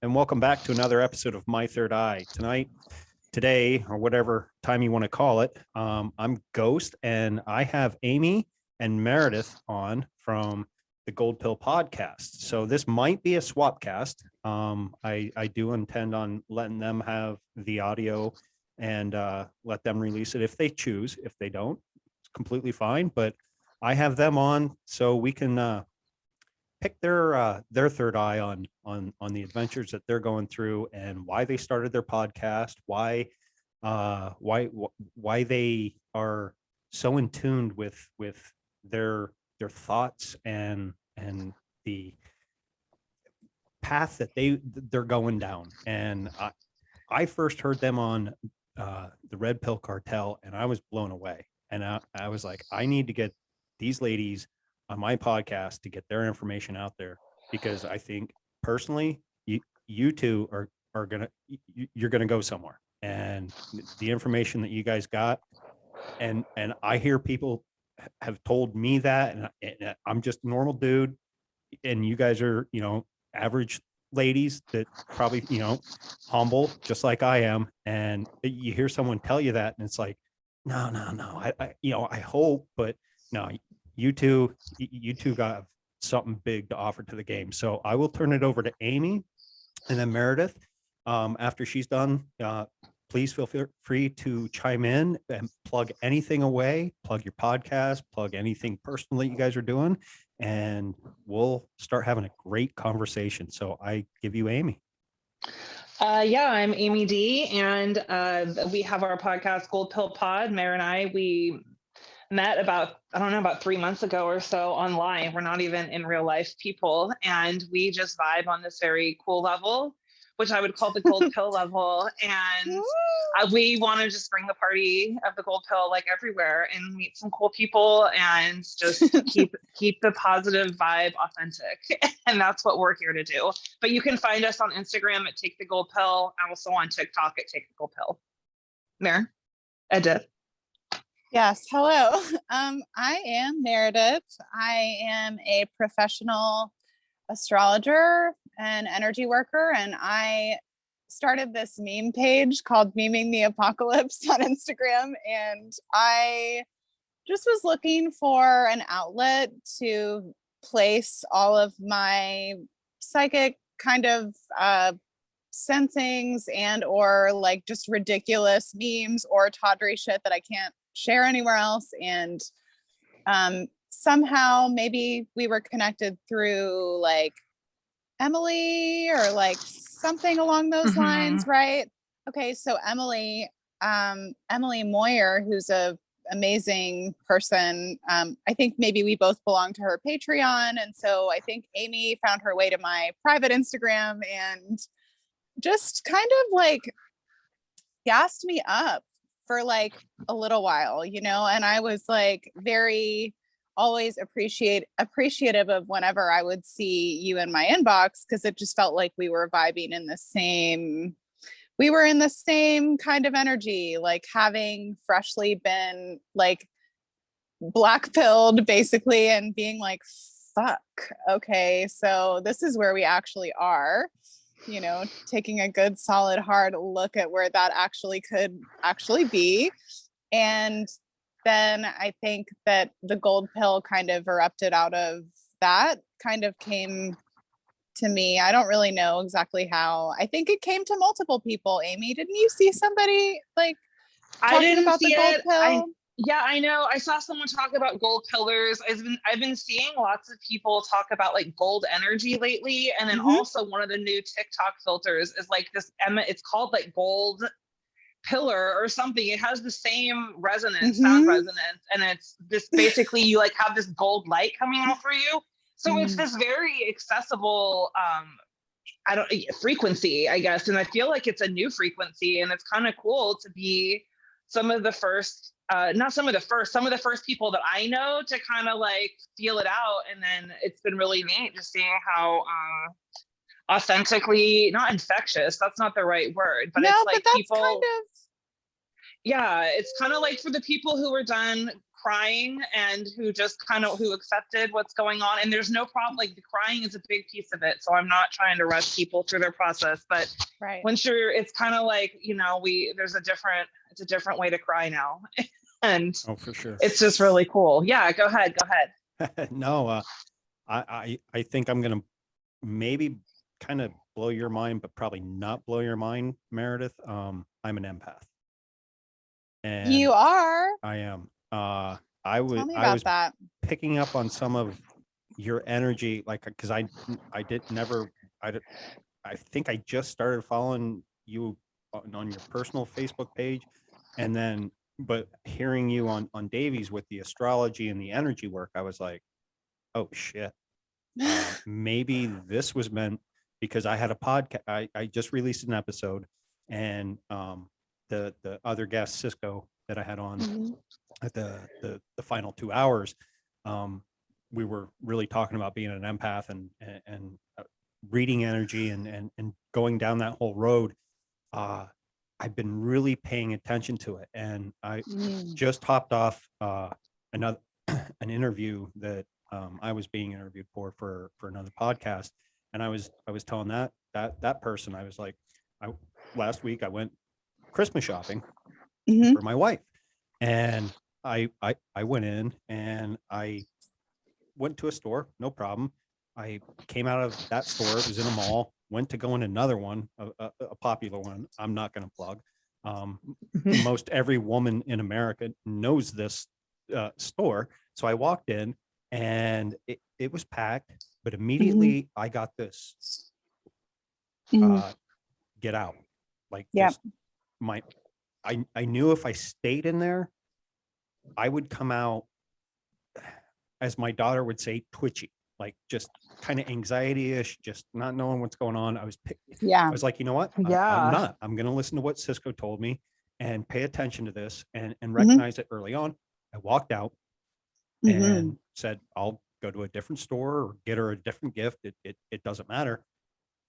and welcome back to another episode of My Third Eye. Today, or whatever time you want to call it, I'm Ghost, and I have Amy and Meredith on from the Gold Pill podcast. So this might be a swap cast. I do intend on letting them have the audio and let them release it if they choose. If they don't, it's completely fine. But I have them on so we can pick their third eye on the adventures that they're going through and why they started their podcast, why they are so in tune with their thoughts and the path that they're going down. And I first heard them on the Red Pill Cartel, and I was blown away. And I was like, I need to get these ladies on my podcast to get their information out there, because I think personally, you two you're gonna go somewhere, and the information that you guys got, and I hear people have told me that, and I'm just a normal dude, and you guys are, average ladies that probably, humble, just like I am, and you hear someone tell you that, and it's like, no, I hope, but no. You two got something big to offer to the game. So I will turn it over to Amy and then Meredith. After she's done, please feel free to chime in and plug anything away, plug your podcast, plug anything personal that you guys are doing, and we'll start having a great conversation. So I give you Amy. I'm Amy D, and we have our podcast, Gold Pill Pod. Mare and I, we met about 3 months ago or so online. We're not even in real life people, and we just vibe on this very cool level, which I would call the gold pill level. And we want to just bring the party of the gold pill like everywhere and meet some cool people and just keep the positive vibe authentic. And that's what we're here to do. But you can find us on Instagram at Take the Gold Pill, and also on TikTok at Take the Gold Pill. Mare, Edith. Yes, hello. I am Meredith. I am a professional astrologer and energy worker, and I started this meme page called Meming the Apocalypse on Instagram, and I just was looking for an outlet to place all of my psychic kind of sensings and or like just ridiculous memes or tawdry shit that I can't share anywhere else. And somehow maybe we were connected through like Emily or like something along those lines, right? Okay, so Emily Moyer, who's a amazing person, I think maybe we both belong to her Patreon, and so I think Amy found her way to my private Instagram and just kind of like gassed me up for like a little while, and I was like very always appreciative of whenever I would see you in my inbox, because it just felt like we were vibing in the same kind of energy, like having freshly been like black pilled basically and being like, fuck, okay, so this is where we actually are. Taking a good solid hard look at where that could be. And then I think that the gold pill kind of erupted out of that, kind of came to me. I don't really know exactly how. I think it came to multiple people. Amy, didn't you see somebody like talking about the gold pill? Yeah, I know. I saw someone talk about gold pillars. I've been seeing lots of people talk about like gold energy lately. And then also one of the new TikTok filters is like this, it's called like gold pillar or something. It has the same resonance, sound resonance. And it's this basically you like have this gold light coming out for you. So it's this very accessible frequency, I guess. And I feel like it's a new frequency, and it's kind of cool to be some of the first people that I know to kind of like feel it out. And then it's been really neat just seeing how authentically, not infectious, that's not the right word, but it's like people kind of, yeah, it's kind of like for the people who were done crying and who just kind of who accepted what's going on. And there's no problem. Like the crying is a big piece of it. So I'm not trying to rush people through their process, but once you're, it's kind of like, you know, it's a different way to cry now. And for sure. It's just really cool. Yeah, go ahead. No, I think I'm going to maybe kind of blow your mind, but probably not blow your mind, Meredith. I'm an empath. And you are. I am. Tell me about that. Picking up on some of your energy, like, because I think I just started following you on your personal Facebook page, and then but hearing you on Davies with the astrology and the energy work, I was like, oh shit, maybe this was meant, because I had a podcast. I just released an episode, and the other guest, Cisco, that I had on at the final 2 hours, we were really talking about being an empath and reading energy and going down that whole road. I've been really paying attention to it, and I just hopped off an interview that I was being interviewed for another podcast, and I was telling that person, I was like, last week I went Christmas shopping for my wife, and I went in and I went to a store, no problem. I came out of that store, it was in a mall, went to go in another one, a popular one I'm not going to plug. Most every woman in America knows this store. So I walked in and it was packed, but immediately I got this get out. Like just I knew if I stayed in there, I would come out, as my daughter would say, twitchy, like just kind of anxiety-ish, just not knowing what's going on. I was like, you know what? I'm going to listen to what Cisco told me and pay attention to this and recognize it early on. I walked out and said, I'll go to a different store or get her a different gift. It doesn't matter.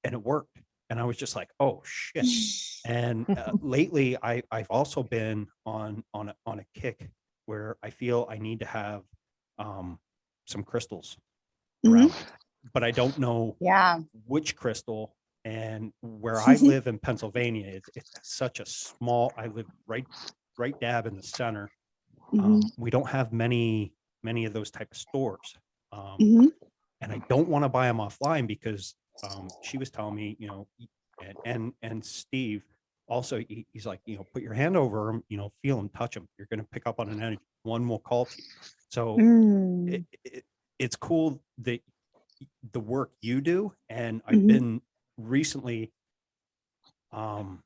And it worked. And I was just like, oh shit. And lately I've also been on a kick where I feel I need to have some crystals around me, but I don't know which crystal. And where I live in Pennsylvania, it's such a small, I live right dab in the center. We don't have many of those type of stores. And I don't want to buy them offline because she was telling me, you know, and Steve also, he's like, you know, put your hand over them, you know, feel them, touch them. You're going to pick up on an energy. One will call to you. So it's cool that the work you do. And I've been recently blown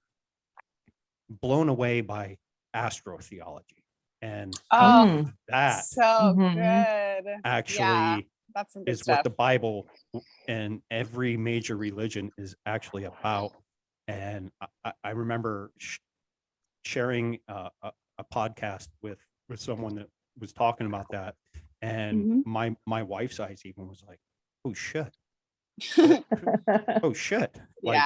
away by astrotheology and how that so good actually that's some good is stuff. what the Bible and every major religion is actually about. And I remember sharing a podcast with someone that was talking about that, and my wife's eyes even was like, oh shit. Oh shit. Like,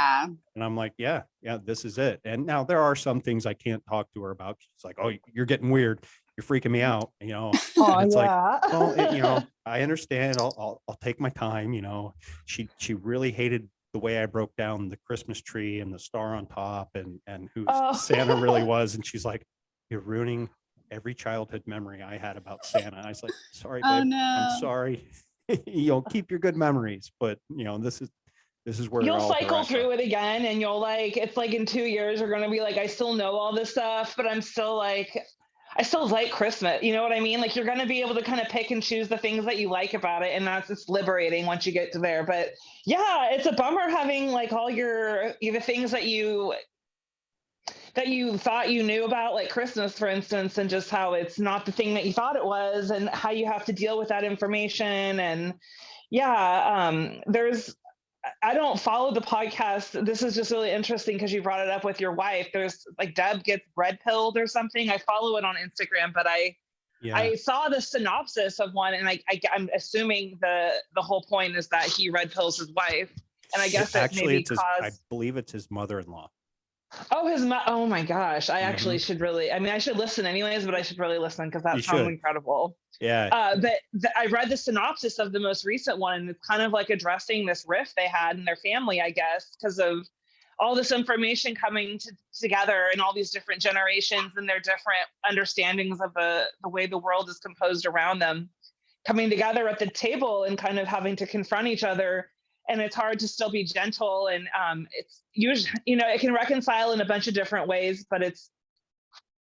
and I'm like, yeah, this is it. And now there are some things I can't talk to her about. She's like, oh, you're getting weird, you're freaking me out, you know. It's like, well, you know, I understand, I'll take my time, you know. She really hated the way I broke down the Christmas tree and the star on top and who Santa really was. And she's like, you're ruining every childhood memory I had about Santa. I was like, sorry, babe, I'm sorry. You know, keep your good memories, but you know, this is where you'll cycle through it again, and you'll like, it's like in 2 years you're gonna be like, I still know all this stuff, but I still like Christmas. You know what I mean? Like you're gonna be able to kind of pick and choose the things that you like about it, and that's just liberating once you get to there. But yeah, it's a bummer having like all the things that you thought you knew about, like Christmas, for instance, and just how it's not the thing that you thought it was, and how you have to deal with that information. And I don't follow the podcast. This is just really interesting because you brought it up with your wife. There's like Deb gets red pilled or something. I follow it on Instagram, but I saw the synopsis of one, and I'm assuming the whole point is that he red pills his wife. And I guess actually I believe it's his mother-in-law. Oh, oh my gosh. I actually Mhm. should really, I mean, I should listen anyways, but I should really listen because You that sounds should. incredible. Yeah. But I read the synopsis of the most recent one, and it's kind of like addressing this rift they had in their family, I guess, because of all this information coming together and all these different generations and their different understandings of the way the world is composed around them coming together at the table and kind of having to confront each other. And it's hard to still be gentle. And it's usually, it can reconcile in a bunch of different ways, but it's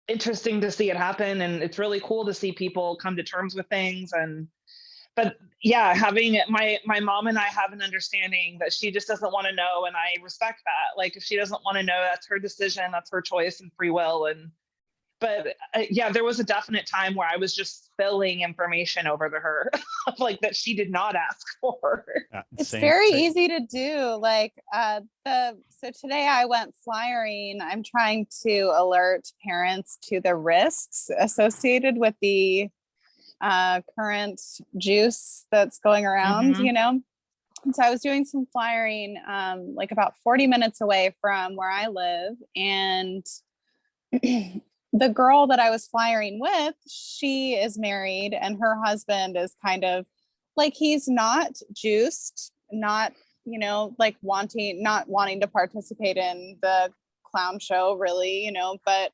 interesting to see it happen. And it's really cool to see people come to terms with things. But yeah, having my mom and I have an understanding that she just doesn't want to know. And I respect that. Like, if she doesn't want to know, that's her decision, that's her choice and free will. But yeah, there was a definite time where I was just spilling information over to her, like that she did not ask for. It's very easy to do. Like so today I went flyering. I'm trying to alert parents to the risks associated with the current juice that's going around, And so I was doing some flyering, like about 40 minutes away from where I live, and the girl that I was flying with, she is married, and her husband is kind of like, he's not juiced, not, like not wanting to participate in the clown show really, but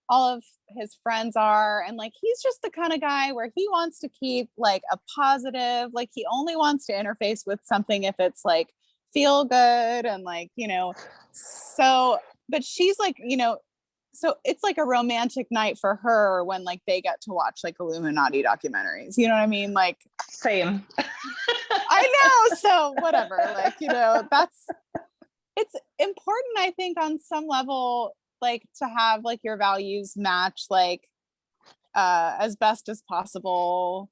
all of his friends are, and like, he's just the kind of guy where he wants to keep like a positive, like he only wants to interface with something if it's like feel good and like, so, but she's like, so it's like a romantic night for her when like they get to watch like Illuminati documentaries, you know what I mean? Like, same. I know. So whatever, like, it's important, I think, on some level, like to have like your values match, like as best as possible.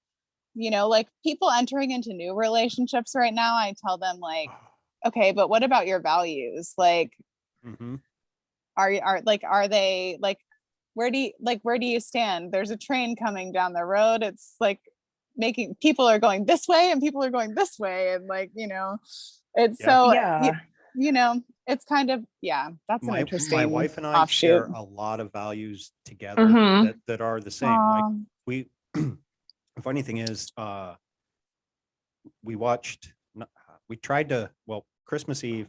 Like people entering into new relationships right now, I tell them like, okay, but what about your values? Like, are they like, where do you stand? There's a train coming down the road. It's like making people are going this way and people are going this way, and like, it's so it's kind of, that's an interesting my wife and I offshoot. share a lot of values together that are the same. Like we the funny thing is, we tried to, Christmas Eve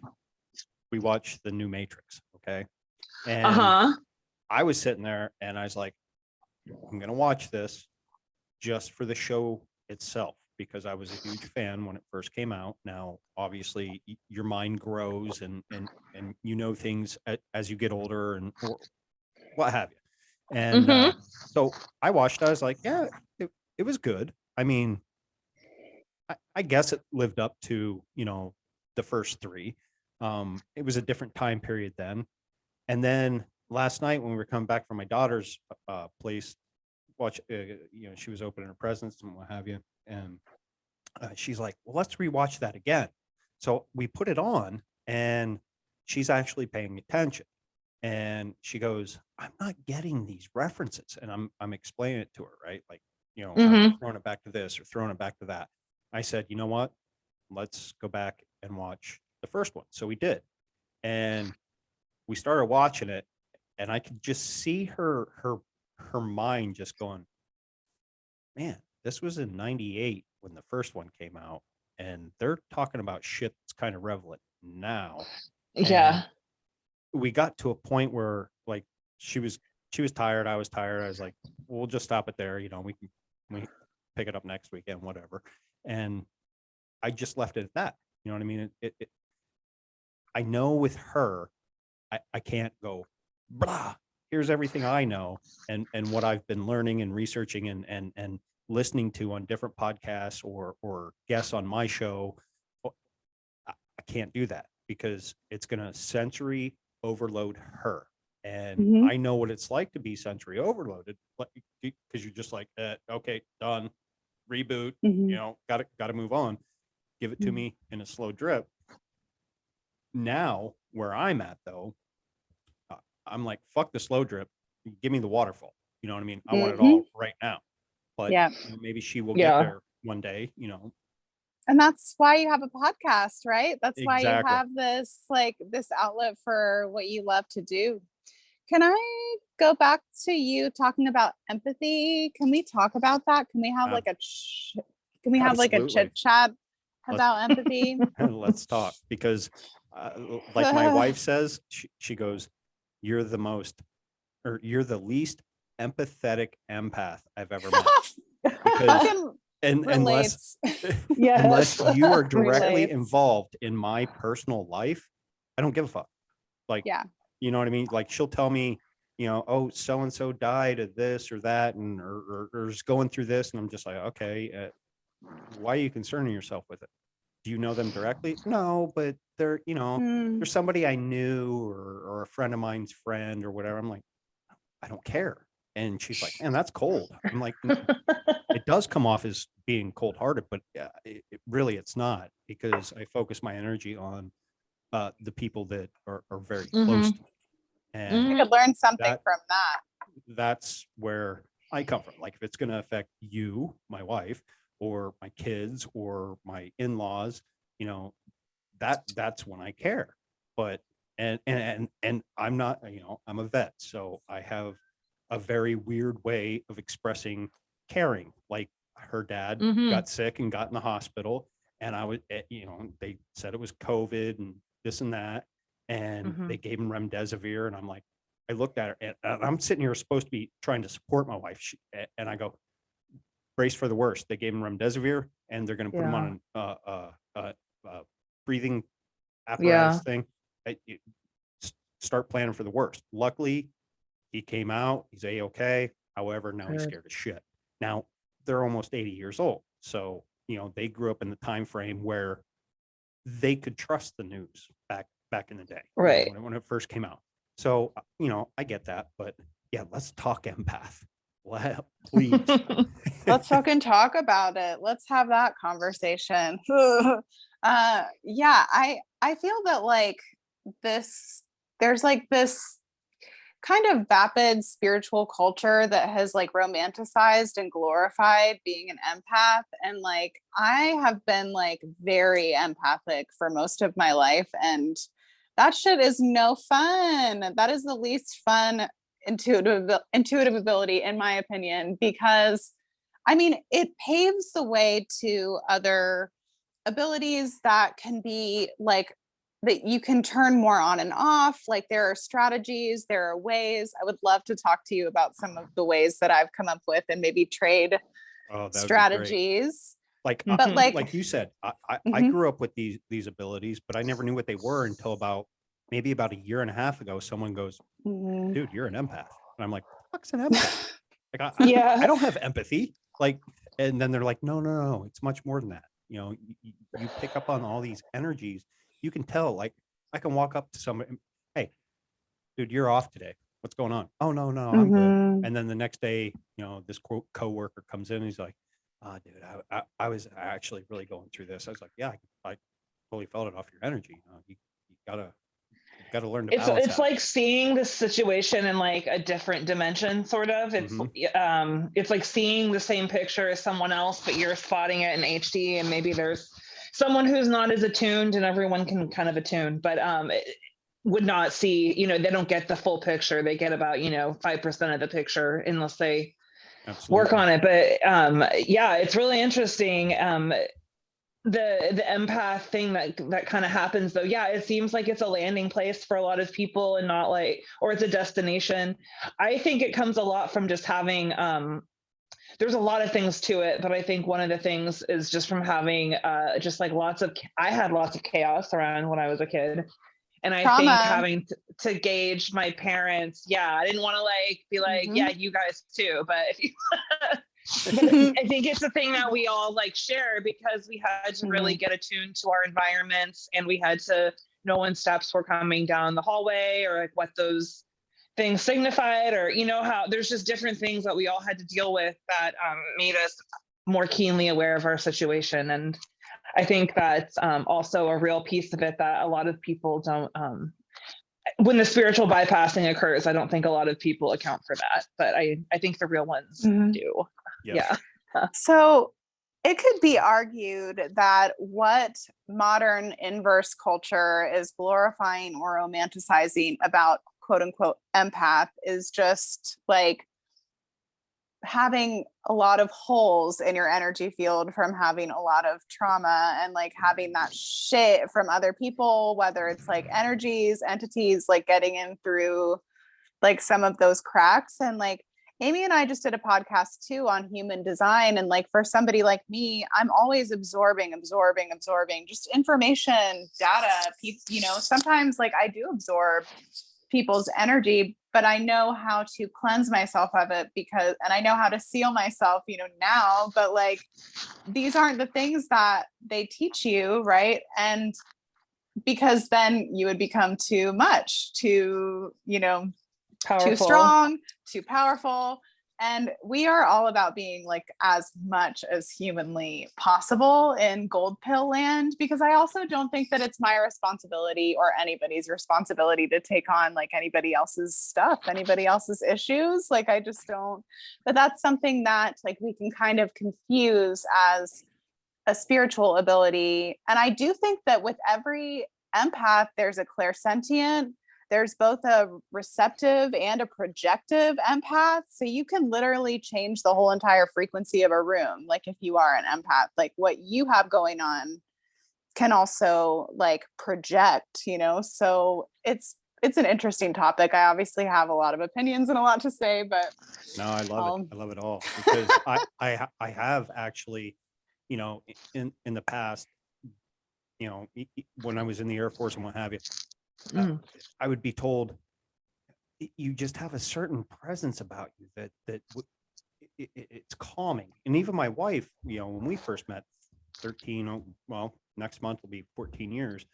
we watched the new Matrix, okay? And I was sitting there and I was like, I'm gonna watch this just for the show itself, because I was a huge fan when it first came out. Now, obviously, your mind grows and things as you get older and what have you. And so I watched. I was like, yeah, it was good. I mean, I guess it lived up to the first three. It was a different time period then. And then last night when we were coming back from my daughter's place, watch, she was opening her presents and what have you, and she's like, well, let's rewatch that again. So we put it on, and she's actually paying attention, and she goes, I'm not getting these references. And I'm explaining it to her, right? Like, I'm throwing it back to this or throwing it back to that. I said, you know what, let's go back and watch the first one. So we did, and we started watching it, and I could just see her mind just going, man, this was in 98 when the first one came out, and they're talking about shit that's kind of relevant now. Yeah. And we got to a point where like she was tired, I was tired. I was like, we'll just stop it there. We pick it up next weekend, whatever. And I just left it at that. You know what I mean? I know with her, I can't go, blah, here's everything I know and what I've been learning and researching and listening to on different podcasts or guests on my show. I can't do that because it's going to sensory overload her. And I know what it's like to be sensory overloaded, because you're just like, okay, done, reboot, got to move on. Give it to me in a slow drip. Now, where I'm at, though, I'm like, fuck the slow drip. Give me the waterfall. You know what I mean? I want it all right now. But maybe she will get there one day, And that's why you have a podcast, right? That's why you Exactly. have this this outlet for what you love to do. Can I go back to you talking about empathy? Can we talk about that? Can we have Ab- can we have like a Absolutely. chit chat Let's, about empathy? let's talk, because like my wife says, she goes, you're the most, or you're the least empathetic empath I've ever met. Because Fucking unless relates. Yes. unless you are directly Relates. involved in my personal life, I don't give a fuck. Like, Yeah. you know what I mean? Like, she'll tell me, oh, so and so died of this or that, and or is going through this, and I'm just like, okay, why are you concerning yourself with it? Do you know them directly? No, but they're, Mm. there's somebody I knew, or a friend of mine's friend or whatever. I'm like, I don't care. And she's like, man, that's cold. I'm like, it does come off as being cold hearted, but really it's not, because I focus my energy on the people that are very close to me. And I could learn something that from that. that's where I come from. Like, if it's going to affect you, my wife, or my kids, or my in-laws, that's when I care. But and I'm not, I'm a vet, so I have a very weird way of expressing caring. Like, her dad got sick and got in the hospital, and I was, they said it was COVID and this and that, and they gave him remdesivir, and I'm like, I looked at her, and I'm sitting here supposed to be trying to support my wife, and I go, brace for the worst. They gave him remdesivir, and they're going to put him on a breathing apparatus thing. Start planning for the worst. Luckily, he came out. He's A-okay. However, now he's scared as shit. Now, they're almost 80 years old. So, they grew up in the time frame where they could trust the news back in the day, Right. when it first came out. So, I get that. But yeah, let's talk empath. Please. Let's fucking talk about it. Let's have that conversation. Yeah, I feel that there's this kind of vapid spiritual culture that has romanticized and glorified being an empath, and I have been very empathic for most of my life, and that shit is no fun. That is the least fun intuitive ability, in my opinion, because it paves the way to other abilities that can be that you can turn more on and off. There are strategies, there are ways. I would love to talk to you about some of the ways that I've come up with, and maybe trade strategies. But like you said, I Mhm. grew up with these abilities, but I never knew what they were until maybe about a year and a half ago. Someone goes, Mhm. dude, you're an empath. And I'm like, what's an empath? I don't have empathy. And then they're like, no, it's much more than that. You pick up on all these energies. You can tell, I can walk up to somebody, hey, dude, you're off today. What's going on? Oh, no, I'm good. And then the next day, this coworker comes in and he's like, dude, I was actually really going through this. I was like, yeah, I totally felt it off your energy. You gotta learn to balance It's that. like seeing the situation in a different dimension, sort of. It's like seeing the same picture as someone else, but you're spotting it in HD, and maybe there's someone who's not as attuned, and everyone can kind of attune, but would not see, they don't get the full picture. They get about 5% of the picture unless they work on it. But yeah, it's really interesting. The empath thing that kind of happens, though. Yeah, it seems like it's a landing place for a lot of people, and not or it's a destination. I think it comes a lot from just having there's a lot of things to it, but I think one of the things is just from having just I had lots of chaos around when I was a kid. And I think having to gauge my parents, I didn't want to be yeah, you guys too, but if you I think it's a thing that we all share, because we had to really get attuned to our environments, and we had to know when steps were coming down the hallway, or what those things signified, or how there's just different things that we all had to deal with that made us more keenly aware of our situation. And I think that's also a real piece of it that a lot of people don't when the spiritual bypassing occurs, I don't think a lot of people account for that, but I think the real ones do. Yes. Yeah. So it could be argued that what modern inverse culture is glorifying or romanticizing about quote unquote empath is just like having a lot of holes in your energy field from having a lot of trauma and like having that shit from other people, whether it's like energies, entities, like getting in through like some of those cracks. And like Amy and I just did a podcast too on human design. And like for somebody like me, I'm always absorbing just information, data, you know, sometimes like I do absorb people's energy, but I know how to cleanse myself of it because, and I know how to seal myself, you know, now, but like, these aren't the things that they teach you. Right. And because then you would become too much, too, you know, Powerful. too strong, too powerful. And we are all about being like as much as humanly possible in gold pill land, because I also don't think that it's my responsibility or anybody's responsibility to take on like anybody else's stuff, anybody else's issues. Like, I just don't, but that's something that like we can kind of confuse as a spiritual ability. And I do think that with every empath, there's a clairsentient, there's both a receptive and a projective empath. So you can literally change the whole entire frequency of a room. Like if you are an empath, like what you have going on can also like project, you know? So it's an interesting topic. I obviously have a lot of opinions and a lot to say, but no, I love it. I love it all because I have actually, you know, in the past, you know, when I was in the Air Force and what have you, I would be told you just have a certain presence about you that it's calming. And even my wife, you know, when we first met 13, well, next month will be 14 years.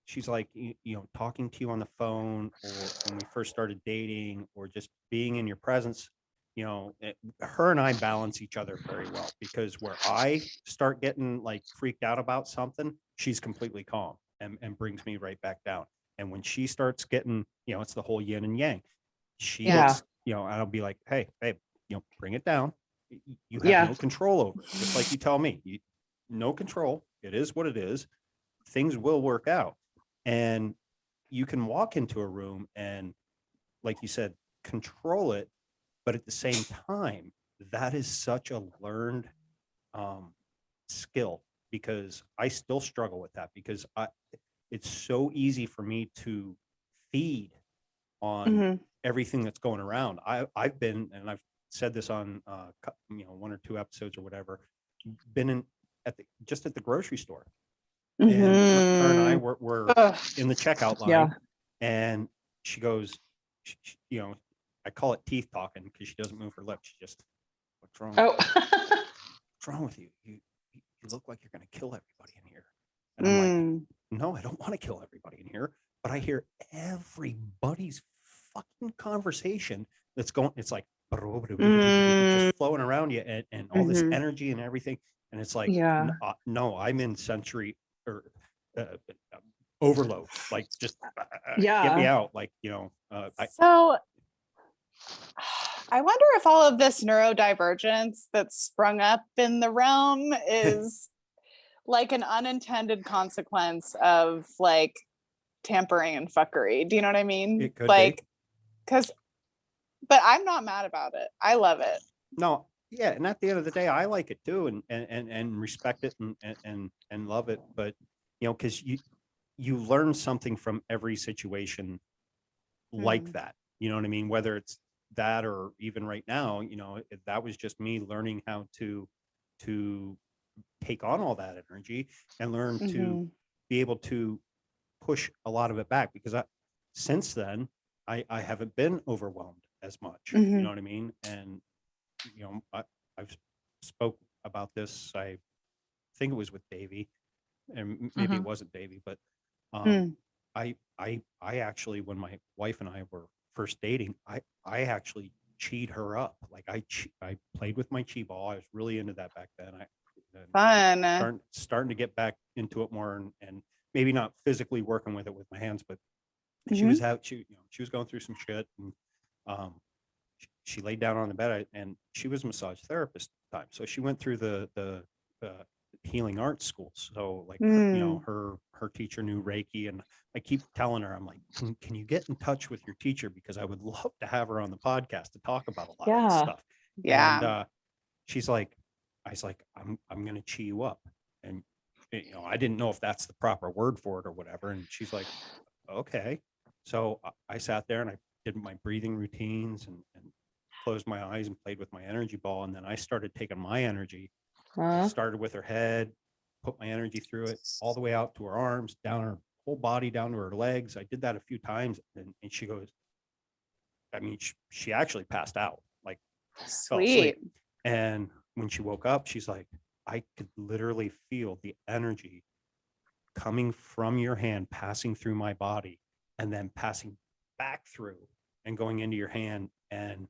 She's like, you know, talking to you on the phone or when we first started dating or just being in your presence, you know, her and I balance each other very well because where I start getting like freaked out about something, she's completely calm and brings me right back down. And when she starts getting, you know, it's the whole yin and yang. She gets, you know, I'll be like, hey, babe, you know, bring it down. You have no control over it. Just like you tell me, no control. It is what it is. Things will work out. And you can walk into a room and, like you said, control it. But at the same time, that is such a learned skill because I still struggle with that because it's so easy for me to feed on everything that's going around. I've been, and I've said this on, you know, 1 or 2 episodes or whatever, been at the grocery store. And her and I were in the checkout line and she goes, you know, I call it teeth talking because she doesn't move her lips. She just, what's wrong? What's wrong with you? You look like you're going to kill everybody in here. And I'm like, no, I don't want to kill everybody in here. But I hear everybody's fucking conversation that's going, it's like, just flowing around you and all this energy and everything. And it's like, no, I'm in sensory or overload. Like, just get me out. Like, you know, so I wonder if all of this neurodivergence that's sprung up in the realm is like an unintended consequence of like tampering and fuckery. Do you know what I mean? It could like, be. But I'm not mad about it. I love it. No, yeah, and at the end of the day, I like it too, and respect it and love it. But you know, because you learn something from every situation like that. You know what I mean? Whether it's that or even right now, you know, that was just me learning how to take on all that energy and learn to be able to push a lot of it back because since then I haven't been overwhelmed as much. You know what I mean? And you know, I've spoke about this. I think it was with Davey, and maybe it wasn't Davey, but I actually, when my wife and I were first dating, I actually cheat her up. Like I played with my chi ball. I was really into that back then. Fun. Starting to get back into it more, and maybe not physically working with it with my hands, but she was going through some shit, and she laid down on the bed, and she was a massage therapist at the time. So she went through the healing arts school. So like, her teacher knew Reiki, and I keep telling her, I'm like, can you get in touch with your teacher? Because I would love to have her on the podcast to talk about a lot of this stuff. Yeah. And she's like, I was like, I'm going to chi you up. And, I didn't know if that's the proper word for it or whatever. And she's like, okay. So I sat there and I did my breathing routines and closed my eyes and played with my energy ball. And then I started taking my energy. I started with her head, put my energy through it all the way out to her arms, down her whole body, down to her legs. I did that a few times, and she goes, I mean, she actually passed out, like fell asleep. And when she woke up, she's like, I could literally feel the energy coming from your hand, passing through my body, and then passing back through and going into your hand. And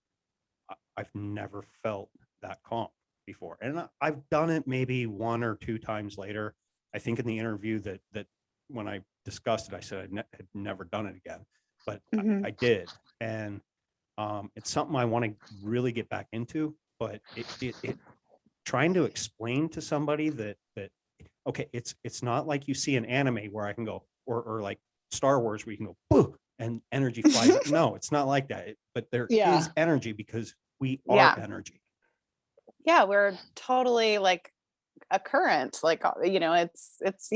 I've never felt that calm before. And I've done it maybe 1 or 2 times later. I think in the interview that when I discussed it, I said had never done it again, but I did. And it's something I want to really get back into, but it trying to explain to somebody that okay, it's not like you see an anime where I can go, or like Star Wars where you can go boo and energy flies. No, it's not like that. But there is energy, because we are energy. Yeah, we're totally like a current, like, it's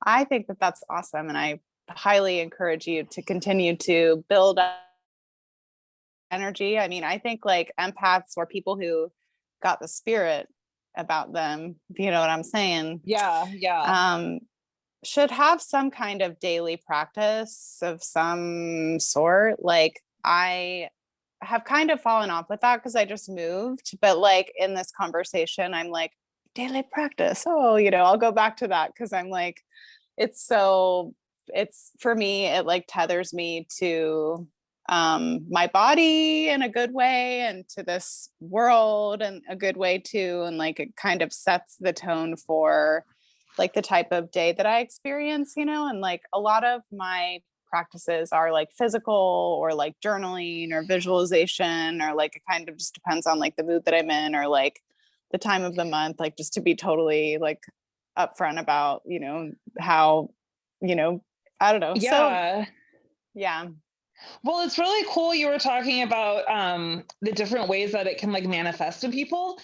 I think that that's awesome. And I highly encourage you to continue to build up energy. I mean, I think like empaths or people who got the spirit about them, you know what I'm saying? Should have some kind of daily practice of some sort. Like, I have kind of fallen off with that because I just moved, but like in this conversation, I'm like, daily practice. Oh, I'll go back to that because I'm like, it's for me, it like tethers me to my body in a good way and to this world in a good way too. And like, it kind of sets the tone for like the type of day that I experience, and like a lot of my practices are like physical or like journaling or visualization, or like it kind of just depends on like the mood that I'm in or like the time of the month, like just to be totally like upfront about, how, I don't know. Yeah. So, yeah. Well, it's really cool you were talking about the different ways that it can like manifest in people.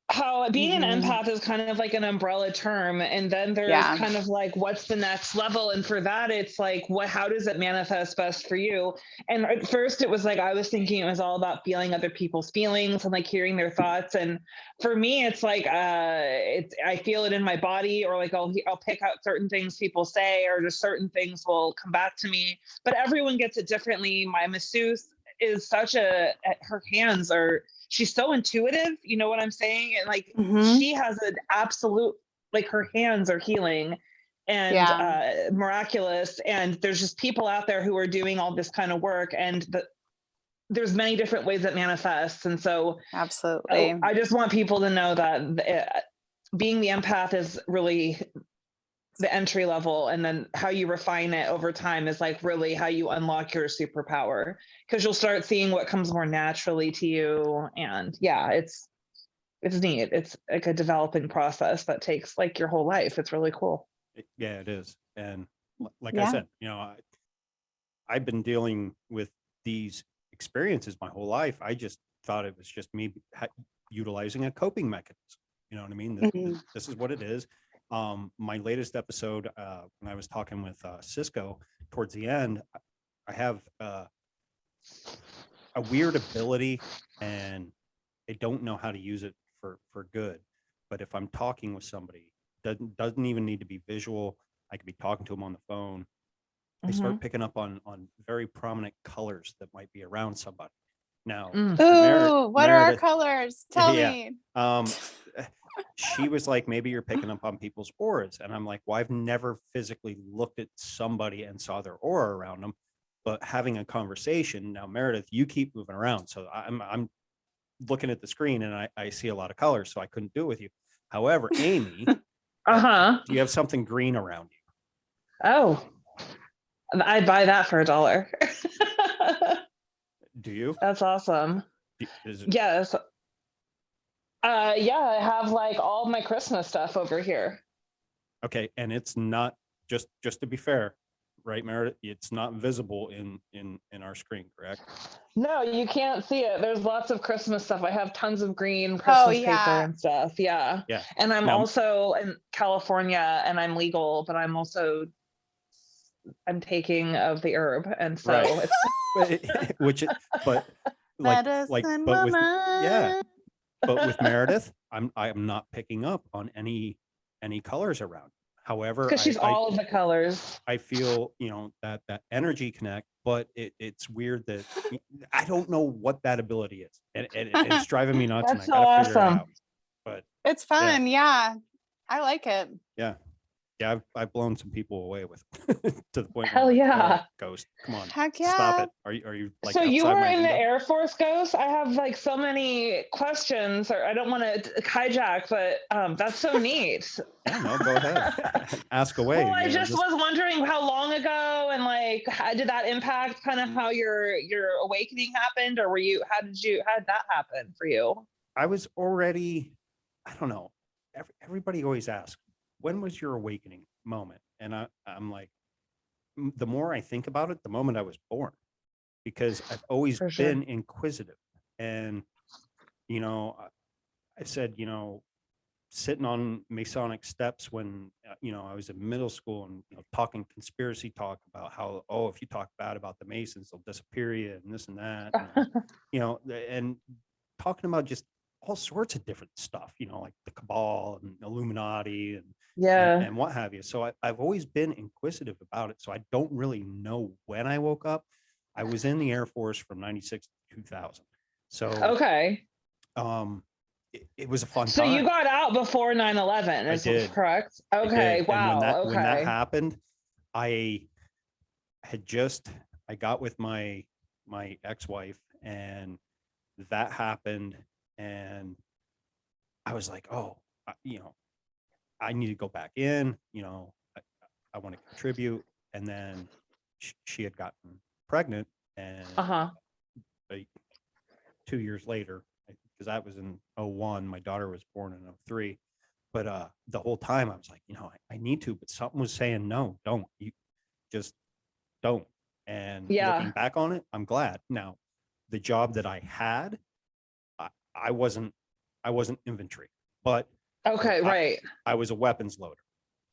How being an empath is kind of like an umbrella term, and then there's kind of like what's the next level, and for that it's like how does it manifest best for you? And at first it was like I was thinking it was all about feeling other people's feelings and like hearing their thoughts, and for me it's like I feel it in my body, or like I'll pick out certain things people say, or just certain things will come back to me, but everyone gets it differently. My masseuse is her hands are, she's so intuitive, you know what I'm saying? And like, she has an absolute, like her hands are healing and miraculous. And there's just people out there who are doing all this kind of work, and there's many different ways it manifests. And so absolutely, I just want people to know that being the empath is really the entry level, and then how you refine it over time is like really how you unlock your superpower, because you'll start seeing what comes more naturally to you. And it's neat. It's like a developing process that takes like your whole life. It's really cool. Yeah, it is. And like I said, I've been dealing with these experiences my whole life. I just thought it was just me utilizing a coping mechanism. You know what I mean? This is what it is. My latest episode, when I was talking with Cisco towards the end, I have a weird ability, and I don't know how to use it for good. But if I'm talking with somebody, doesn't even need to be visual. I could be talking to them on the phone. I start picking up on very prominent colors that might be around somebody. Now, what are our colors? Tell me. She was like, maybe you're picking up on people's auras. And I'm like, well, I've never physically looked at somebody and saw their aura around them, but having a conversation. Now, Meredith, you keep moving around. So I'm looking at the screen and I see a lot of colors, so I couldn't do it with you. However, Amy, do you have something green around you? Oh, I'd buy that for $1. Do you? That's awesome. Is it, Yes. Yeah, I have like all my Christmas stuff over here. okay, and it's not just to be fair, right, Meredith? It's not visible in our screen, correct? No, you can't see it. There's lots of Christmas stuff. I have tons of green Oh, Christmas paper yeah. and stuff. Yeah. Yeah. And I'm Now- also in California and I'm legal, but I'm taking of the herb. And so Right. it's but like Medicine but with woman. but with Meredith, I'm not picking up on any colors around. However, because she's all of the colors. I feel, that energy connect, but it's weird that I don't know what that ability is, and it's driving me nuts. That's and I gotta so figure it awesome. out. But It's fun. Yeah. I like it. yeah, I've blown some people away with to the point. Hell where I'm like, yeah. "All right, Ghost, come on, Heck yeah. stop it. Are you like So you outside were my in the window?" Air Force, Ghost. I have like so many questions, or I don't want to hijack, but that's so neat. Yeah, no, go ahead, ask away. Well, I just was wondering how long ago, and like, how did that impact kind of how your awakening happened, or how did that happen for you? I was already, I don't know. Everybody always asks, when was your awakening moment? And I'm like, the more I think about it, the moment I was born, because I've always For sure. been inquisitive. And, I said, sitting on Masonic steps when, I was in middle school and, talking conspiracy talk about how, oh, if you talk bad about the Masons, they'll disappear you and this and that. And, and talking about just all sorts of different stuff, like the cabal and Illuminati and what have you. So I've always been inquisitive about it. So I don't really know when I woke up. I was in the Air Force from 96 to 2000. So Okay. it was a fun So time. you got out before 9/11, I is did. correct? I Okay. did. Wow. And when that Okay. happened, I got with my ex-wife, and that happened, and I was like, oh, I need to go back in, I want to contribute. And then she had gotten pregnant, and like 2 years later, because that was in 01, my daughter was born in 03. But the whole time I was like, I need to, but something was saying, no, don't, you just don't. And looking back on it, I'm glad. Now, the job that I had, I wasn't infantry, but Okay. Right. I was a weapons loader.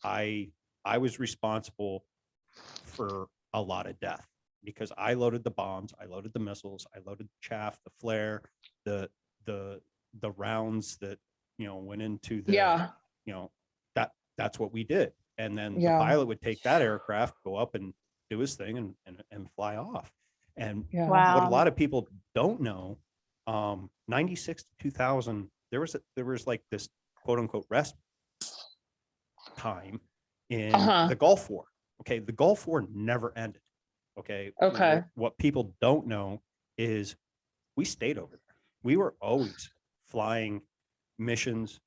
I was responsible for a lot of death because I loaded the bombs, I loaded the missiles, I loaded the chaff, the flare, the rounds that went into the that's what we did. And then the pilot would take that aircraft, go up and do his thing and fly off. And Wow. what a lot of people don't know, 96 to 2000, there was like this quote unquote rest time in the Gulf War. Okay. The Gulf War never ended. Okay. Okay. What people don't know is we stayed over there. We were always flying missions,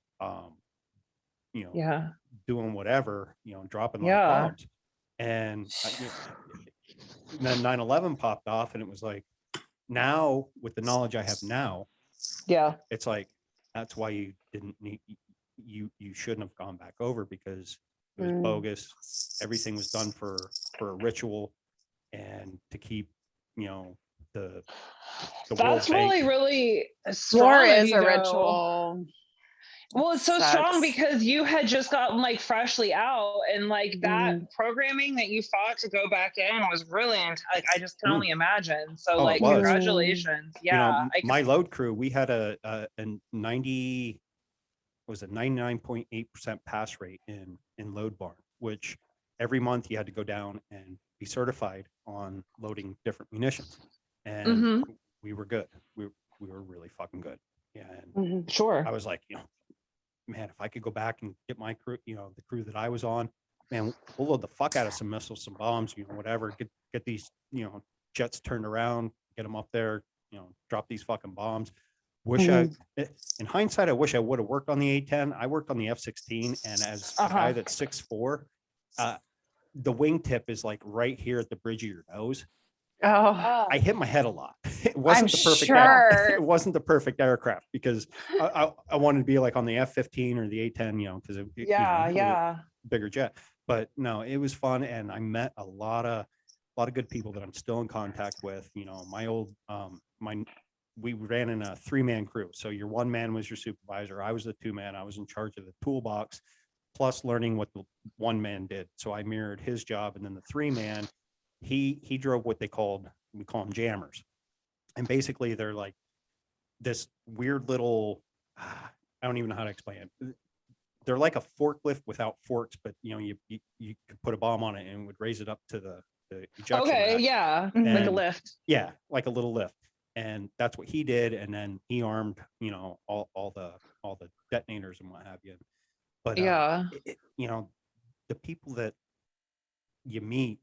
doing whatever, dropping those bombs. And then 9/11 popped off, and it was like, now with the knowledge I have now, it's like, that's why you didn't need, you shouldn't have gone back over, because it was bogus. Everything was done for a ritual and to keep, the That's really, really strong. War is a ritual. Well, it's so strong because you had just gotten like freshly out, and like that programming that you fought to go back in was really like, I just can only imagine. So like, congratulations. Yeah. My load crew, we had a 99.8% pass rate in load barn, which every month you had to go down and be certified on loading different munitions. And we were good. We were really fucking good. Yeah. And sure. I was like, man, if I could go back and get my crew, the crew that I was on, man, we'll load the fuck out of some missiles, some bombs, whatever, get these, jets turned around, get them up there, drop these fucking bombs. In hindsight, I wish I would have worked on the A-10. I worked on the F-16, and as a guy that's 6'4", the wingtip is like right here at the bridge of your nose. I hit my head a lot. it wasn't I'm the perfect sure. it wasn't the perfect aircraft, because I wanted to be like on the F-15 or the A-10, because it was a bigger jet. But no, it was fun, and I met a lot of good people that I'm still in contact with. My old we ran in a 3-man crew, so your 1 man was your supervisor. I was the 2-man. I was in charge of the toolbox, plus learning what the 1 man did. So I mirrored his job, and then the 3-man, he drove what we call them jammers. And basically they're like this weird little, I don't even know how to explain it. They're like a forklift without forks, but you could put a bomb on it and it would raise it up to the ejection rack. Like a lift. Yeah, like a little lift. And that's what he did. And then he armed, all the detonators and what have you. But the people that you meet,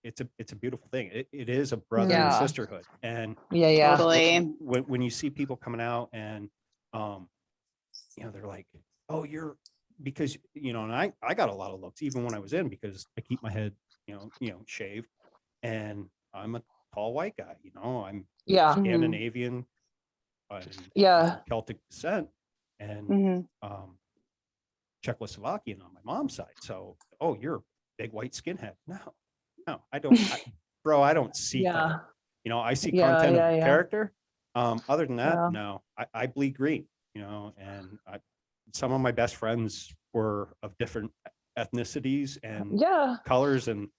it's a beautiful thing. It is a brother and sisterhood. And Totally. when you see people coming out and they're like, oh, you're, because and I got a lot of looks even when I was in, because I keep my head shaved, and I'm a tall white guy. I'm Scandinavian, Celtic descent, and Czechoslovakian on my mom's side. So, oh, you're a big white skinhead. No, I don't, bro. I don't see color. I see content of character. Other than that, no, I bleed green. And some of my best friends were of different ethnicities and colors, and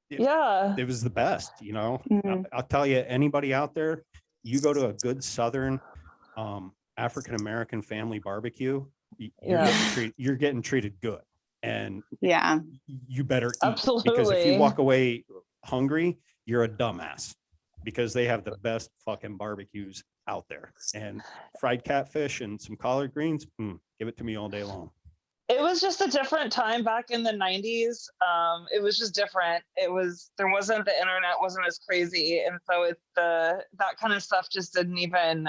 it was the best. I'll tell you, anybody out there, you go to a good Southern African American family barbecue, you're getting treated good. And you better eat. Absolutely. Because if you walk away hungry, you're a dumbass, because they have the best fucking barbecues out there. And fried catfish and some collard greens, give it to me all day long. It was just a different time back in the 90s. It was just different. There wasn't, the internet wasn't as crazy, and so that kind of stuff just didn't even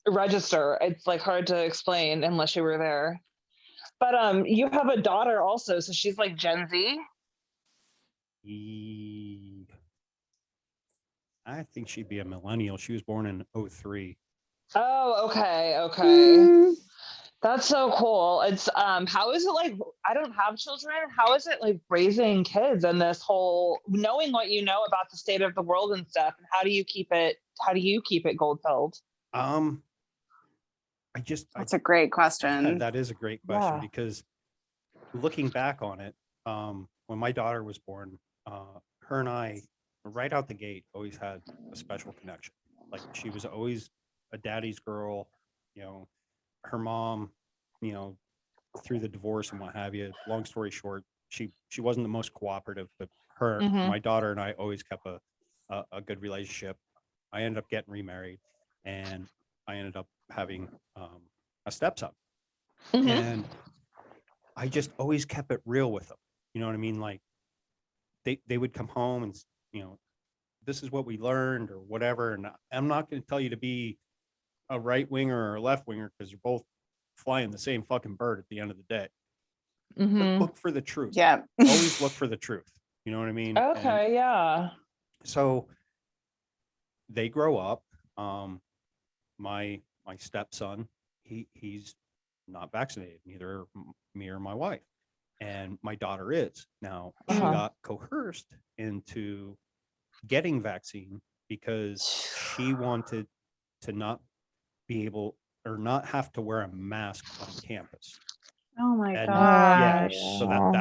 register. It's like hard to explain unless you were there. But you have a daughter also, so she's like Gen Z. I think she'd be a millennial. She was born in 2003. Oh, okay. That's so cool. It's how is it like, I don't have children. How is it like raising kids and this whole, knowing what you know about the state of the world and stuff, and how do you keep it gold filled? That's a great question. That is a great question, because looking back on it, when my daughter was born, her and I, right out the gate, always had a special connection. Like, she was always a daddy's girl. Her mom, through the divorce and what have you, long story short, she wasn't the most cooperative, but my daughter and I always kept a good relationship. I ended up getting remarried, and I ended up having a stepson. And I just always kept it real with them. You know what I mean? Like, they would come home and, this is what we learned or whatever. And I'm not going to tell you to be a right winger or a left winger, because you're both flying the same fucking bird at the end of the day. But look for the truth. Yeah. Always look for the truth. You know what I mean? Okay. And so they grow up. My stepson, he's not vaccinated, neither me or my wife. And my daughter is. Now, she got coerced into getting vaccine because she wanted to not be able, or not have to wear a mask on campus. Oh my And gosh. so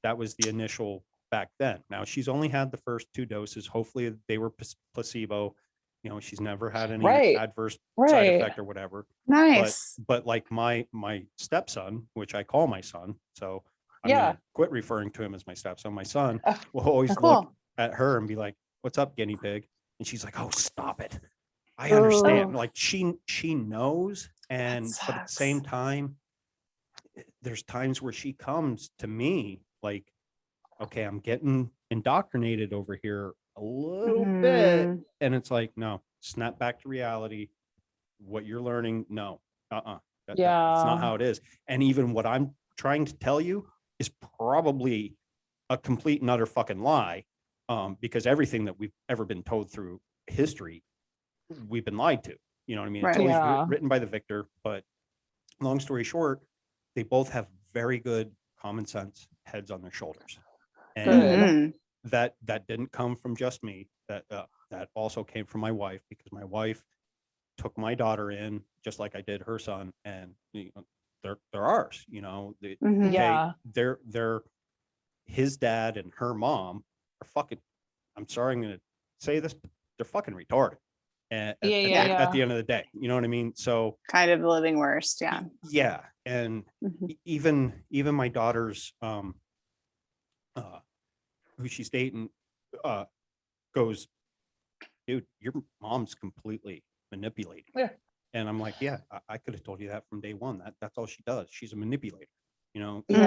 that was the initial back then. Now, she's only had the first 2 doses. Hopefully they were placebo. She's never had any adverse side effect or whatever. Nice. But like my stepson, which I call my son, so I'm gonna quit referring to him as my stepson. My son will always look at her and be like, "What's up, guinea pig?" And she's like, "Oh, stop it. I understand." Like, she knows, but at the same time, there's times where she comes to me like, okay, I'm getting indoctrinated over here a little bit. And it's like, no, snap back to reality. What you're learning, no, that's not how it is. And even what I'm trying to tell you is probably a complete and utter fucking lie. because everything that we've ever been told through history, we've been lied to. You know what I mean? Right. It's always Yeah. written by the victor. But long story short, they both have very good common sense heads on their shoulders, and Mhm. that didn't come from just me. That also came from my wife, because my wife took my daughter in just like I did her son, and you know, they're ours. You know, Mhm. okay, Yeah. they're his dad and her mom are fucking. I'm sorry, I'm gonna say this, but they're fucking retarded. At, Yeah. at, Yeah. Yeah. at the Yeah. end of the day, you know what I mean? So Kind of the living worst. Yeah. yeah, and Mhm. even my daughter's uh who she's dating uh goes, dude, your mom's completely manipulating. Yeah. And I'm like, yeah, I could have told you that from day one. That's all she does. She's a manipulator. You know, you Mm.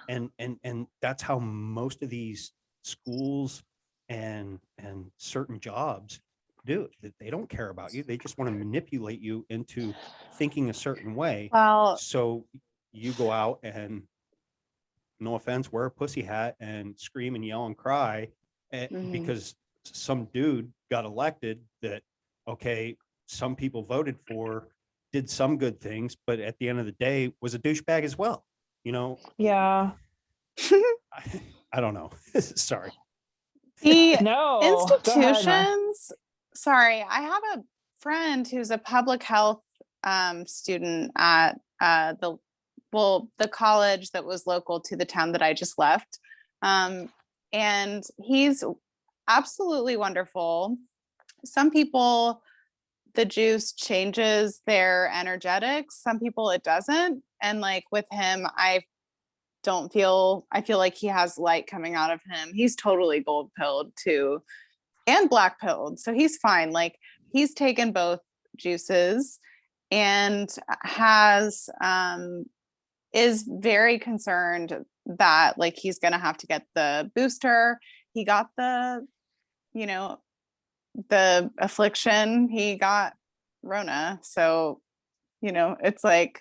can't, Yeah. and that's how most of these schools and certain jobs do it. They don't care about you. They just want to manipulate you into thinking a certain way. Well, So you go out and, no offense, wear a pussy hat and scream and yell and cry mhm. because some dude got elected that, okay, some people voted for, did some good things, but at the end of the day was a douchebag as well. You know, Yeah. I don't know. Sorry. The No. Go ahead, Ma. institutions, sorry, I have a friend who's a public health student at the college that was local to the town that I just left. And he's absolutely wonderful. Some people, the juice changes their energetics, some people it doesn't. And like with him, I feel like he has light coming out of him. He's totally gold pilled too, and black pilled. So he's fine. Like he's taken both juices and has is very concerned that like he's gonna have to get the booster. He got the, you know, the affliction, he got Rona. So, it's like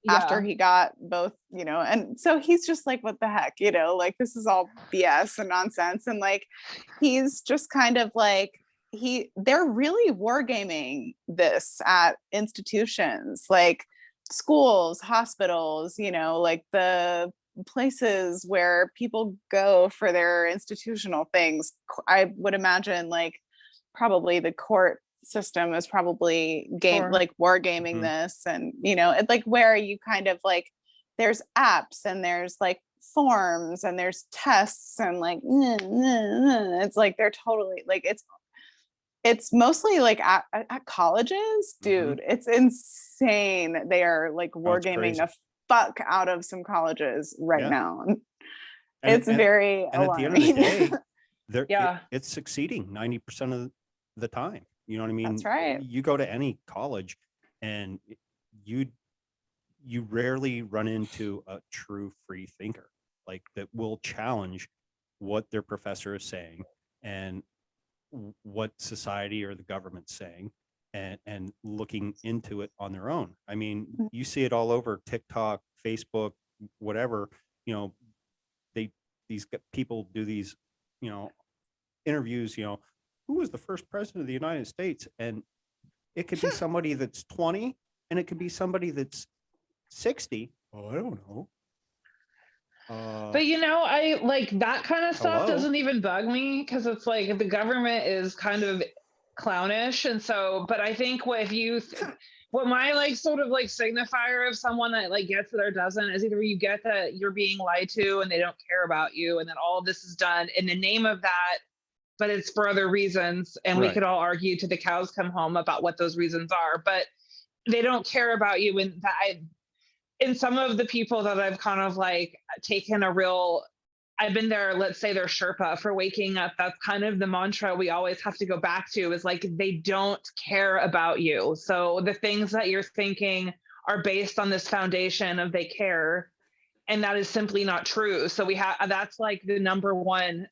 after Yeah. he got both, and so he's just like, what the heck, like this is all BS and nonsense. And like, he's just kind of like, they're really wargaming this at institutions like schools, hospitals, like the places where people go for their institutional things. I would imagine like probably the court system is probably Sure. like wargaming Mhm. this. And it's like where you kind of like there's apps and there's like forms and there's tests and like it's like they're totally like it's mostly like at colleges, dude. It's insane. They are like Oh, it's wargaming crazy. the fuck out of some colleges right Yeah. now. And, It's very and at the end of the alarming. day, Yeah. it's succeeding 90% of the time. You know what I mean? That's right. You go to any college and you rarely run into a true free thinker, like that will challenge what their professor is saying and what society or the government's saying, and looking into it on their own. I mean, you see it all over TikTok, Facebook, whatever. You know, these people do these, interviews. Who was the first president of the United States? And it could be somebody that's 20, and it could be somebody that's 60. Oh, I don't know. But I like that kind of stuff Hello? doesn't even bug me because it's like the government is kind of clownish. And so, but I think what my like sort of like signifier of someone that like gets it or doesn't is either you get that you're being lied to and they don't care about you, and then all of this is done in the name of that, but it's for other reasons. And we Right. could all argue to the cows come home about what those reasons are, but they don't care about you. And in some of the people that I've kind of like taken I've been there, let's say they're Sherpa for waking up. That's kind of the mantra we always have to go back to, is like, they don't care about you. So the things that you're thinking are based on this foundation of they care. And that is simply not true. So that's like the number one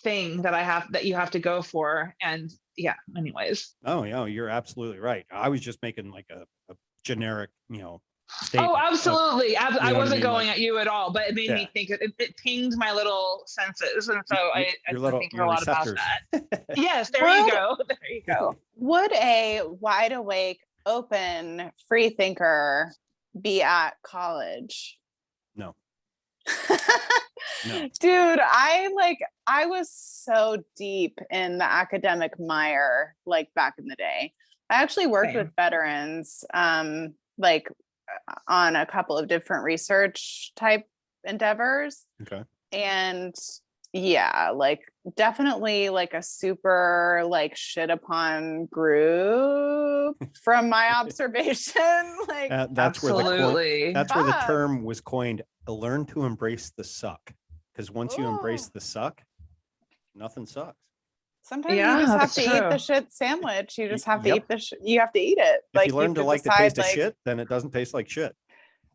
thing that you have to go for. And yeah, anyways. Oh, yeah, you're absolutely right. I was just making like a generic, statement. Oh, absolutely. I what I wasn't mean? going Like, at you at all, but it made Yeah. me think. It pinged my little senses, and so I started thinking a lot about receptors. that. Yes, there you go. There you go. Would a wide awake, open, free thinker be at college? No. No. Dude, I was so deep in the academic mire like back in the day. I actually worked Same. with veterans like on a couple of different research type endeavors. Okay. And yeah, like definitely like a super like shit upon group from my observation. Like That's where Absolutely. that's where the Ah. term was coined. Learn to embrace the suck, because once you embrace Ooh. the suck, nothing sucks. Sometimes Yeah, you just have that's to eat the true. shit sandwich. You just have to Yep. eat you have to eat it. If you learn to could like the decide, taste of shit, then it doesn't taste like shit.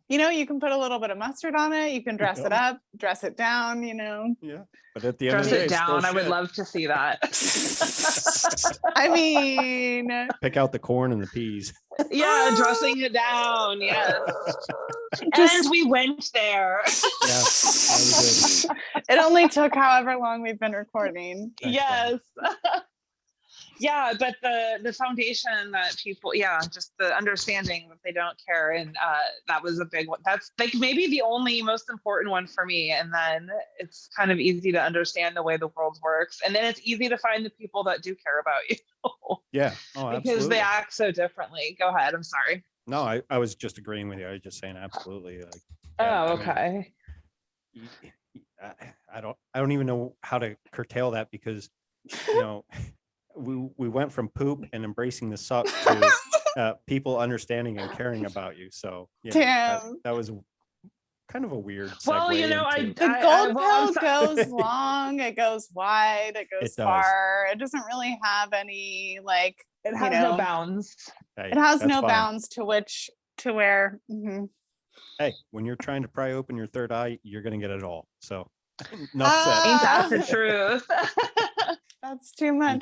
you can put a little bit of mustard on it. You can dress it Yep. up, dress it down, Yeah. But at the end Dress of the day, it it's still down. I would shit. love to see that. I mean, Pick out the corn and the peas. Yeah, dressing it down. Yes. Just- And we went there. Yeah. That was it only took however long we've been recording. Thanks, Yes. Yeah, but the foundation that people, just the understanding that they don't care, and that was a big one. That's like maybe the only most important one for me. And then it's kind of easy to understand the way the world works, and then it's easy to find the people that do care about you. Yeah. Oh, because absolutely. they act so differently. Go ahead. I'm sorry. No, I was just agreeing with you. I was just saying absolutely. Like, Oh, I mean, okay. I don't even know how to curtail that, because we went from poop and embracing the suck to people understanding and caring about you. So Damn. that was kind of a weird segue. Well, into, The gold well, pill goes long, it goes wide, it goes It does. far. It doesn't really have any like it has no bounds. hey, it has that's no fine. bounds to where Hey, when you're trying to pry open your third eye, you're gonna get it all. So Ain't that the truth? That's too much.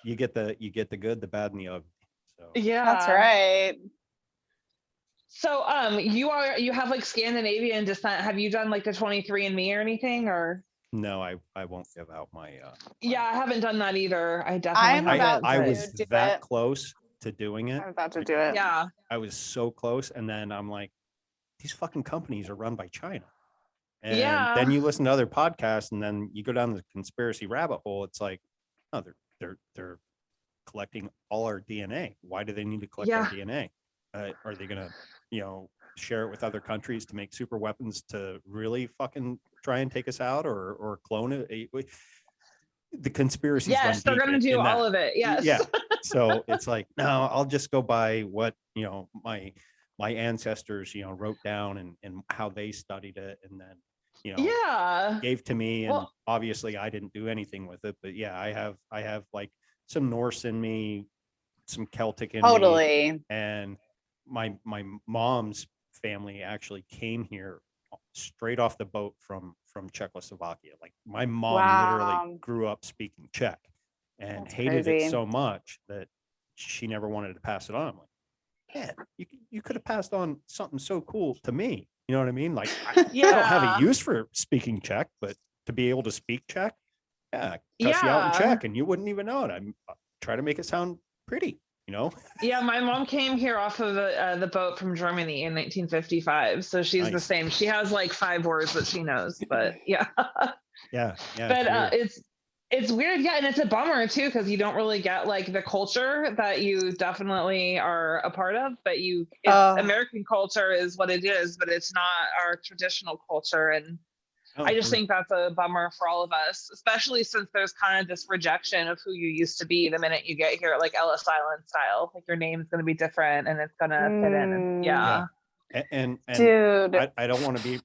You get the good, the bad, and the ugly. So Yeah, That's right. So you have like Scandinavian descent. Have you done like the 23andMe or anything, or? no, I won't give out my Yeah, I haven't done that either. I definitely I'm haven't. about I to was do that it. close to doing it. I'm about to do it. Yeah. I was so close, and then I'm like, these fucking companies are run by China. And Yeah. then you listen to other podcasts, and then you go down the conspiracy rabbit hole. It's like, oh, they're collecting all our DNA. Why do they need to collect our DNA? Are they gonna, share it with other countries to make super weapons to really fucking try and take us out, or clone it? The conspiracies. Yes, they're gonna do all of it. Yes. Yeah. So it's like, no, I'll just go by what my ancestors wrote down and how they studied it, and then gave to me. And obviously I didn't do anything with it, but yeah, I have like some Norse in me, some Celtic in me, and my mom's family actually came here straight off the boat from Czechoslovakia. Like my mom literally grew up speaking Czech and hated it so much that she never wanted to pass it on. I'm like, man, you could have passed on something so cool to me. You know what I mean? Like I don't have a use for speaking Czech, but to be able to speak Czech, cuss you out in Czech and you wouldn't even know it. I'm trying to make it sound pretty. Yeah, my mom came here off of the boat from Germany in 1955, so she's the same. She has like 5 words that she knows, but yeah. Yeah. But it's weird, yeah, and it's a bummer too, because you don't really get like the culture that you definitely are a part of. But American culture is what it is, but it's not our traditional culture, and I just think that's a bummer for all of us, especially since there's kind of this rejection of who you used to be the minute you get here, like Ellis Island style. Like your name's going to be different and it's going to fit in. And, yeah. And dude, I don't want to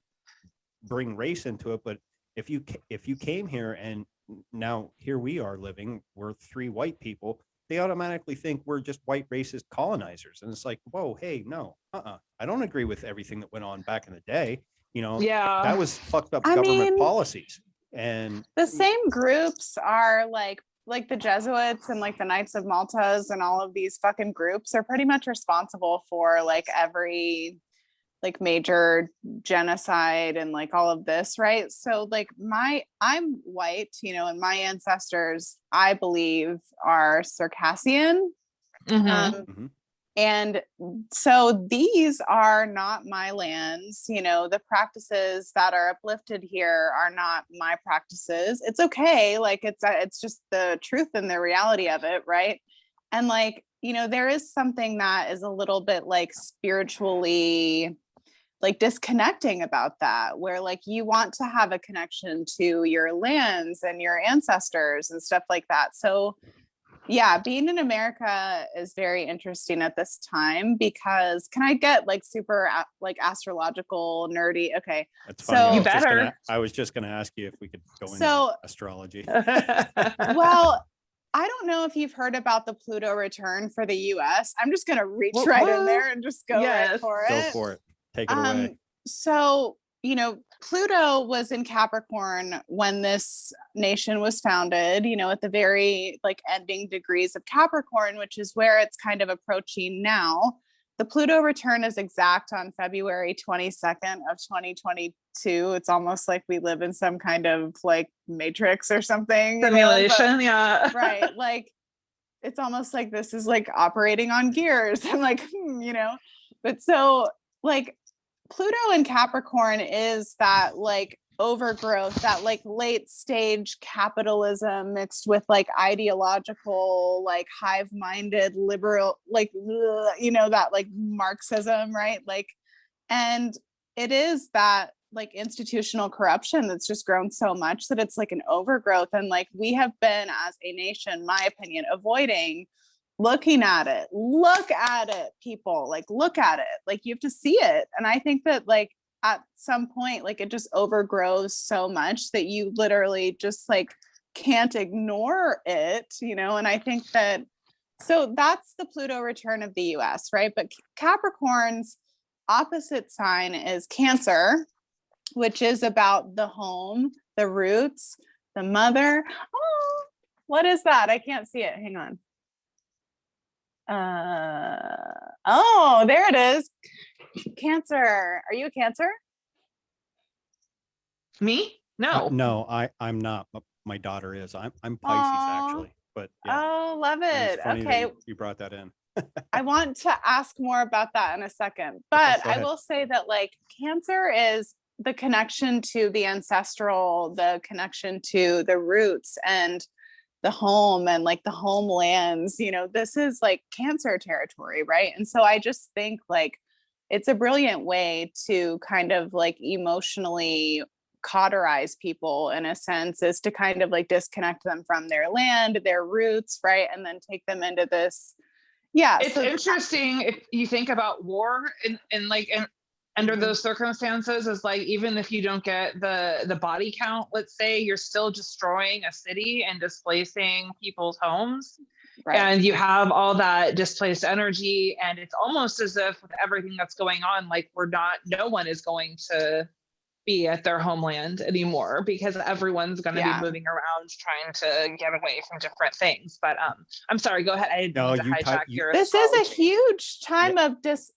bring race into it, but if you came here and now here we are living, we're 3 white people, they automatically think we're just white racist colonizers. And it's like, whoa, hey, no, I don't agree with everything that went on back in the day. That was fucked up government policies. And the same groups are like the Jesuits and like the Knights of Maltas and all of these fucking groups are pretty much responsible for like every like major genocide and like all of this, right? So like I'm white, you know, and my ancestors, I believe, are Circassian. And so these are not my lands. You know, the practices that are uplifted here are not my practices. It's okay. Like it's just the truth and the reality of it, right? And like, you know, there is something that is a little bit like spiritually like disconnecting about that, where like you want to have a connection to your lands and your ancestors and stuff like that. So yeah, being in America is very interesting at this time because can I get like super like astrological nerdy? Okay. That's funny. So You better. I was just going to ask you if we could go So- into astrology. Well, I don't know if you've heard about the Pluto return for the US. I'm just going to reach right in there and just go right for it. Go for it. Take it away. So, you know, Pluto was in Capricorn when this nation was founded, you know, at the very like ending degrees of Capricorn, which is where it's kind of approaching now. The Pluto return is exact on February 22nd of 2022. It's almost like we live in some kind of like matrix or something. Simulation, yeah. Right. Like it's almost like this is like operating on gears. I'm like, you know, but so like Pluto in Capricorn is that like overgrowth, that like late stage capitalism mixed with like ideological, like hive-minded liberal, like, you know, that like Marxism, right? Like, and it is that like institutional corruption that's just grown so much that it's like an overgrowth. And like we have been as a nation, my opinion, avoiding looking at it. Look at it, people, like look at it, like you have to see it. And I think that like at some point like it just overgrows so much that you literally just like can't ignore it, you know. And I think that so that's the Pluto return of the US, right? But Capricorn's opposite sign is Cancer, which is about the home, the roots, the mother. Oh, what is that? I can't see it. Hang on. Oh, there it is. Cancer. Are you a Cancer? Me? No. No, I'm not. But my daughter is. I'm Pisces actually. But yeah. Oh, love it. Funny Okay. that you brought that in. I want to ask more about that in a second, but go I ahead. will say that like Cancer is the connection to the ancestral, the connection to the roots and the home and like the homelands, you know, this is like Cancer territory, right? And so I just think like it's a brilliant way to kind of like emotionally cauterize people in a sense, is to kind of like disconnect them from their land, their roots, right? And then take them into this. Yeah. It's interesting if you think about war and like under those circumstances, is like even if you don't get the body count, let's say, you're still destroying a city and displacing people's homes. Right. And you have all that displaced energy, and it's almost as if with everything that's going on, like no one is going to be at their homeland anymore because everyone's going to be moving around trying to get away from different things. But I'm sorry, go ahead. I didn't mean to hijack your This astrology. is a huge time of this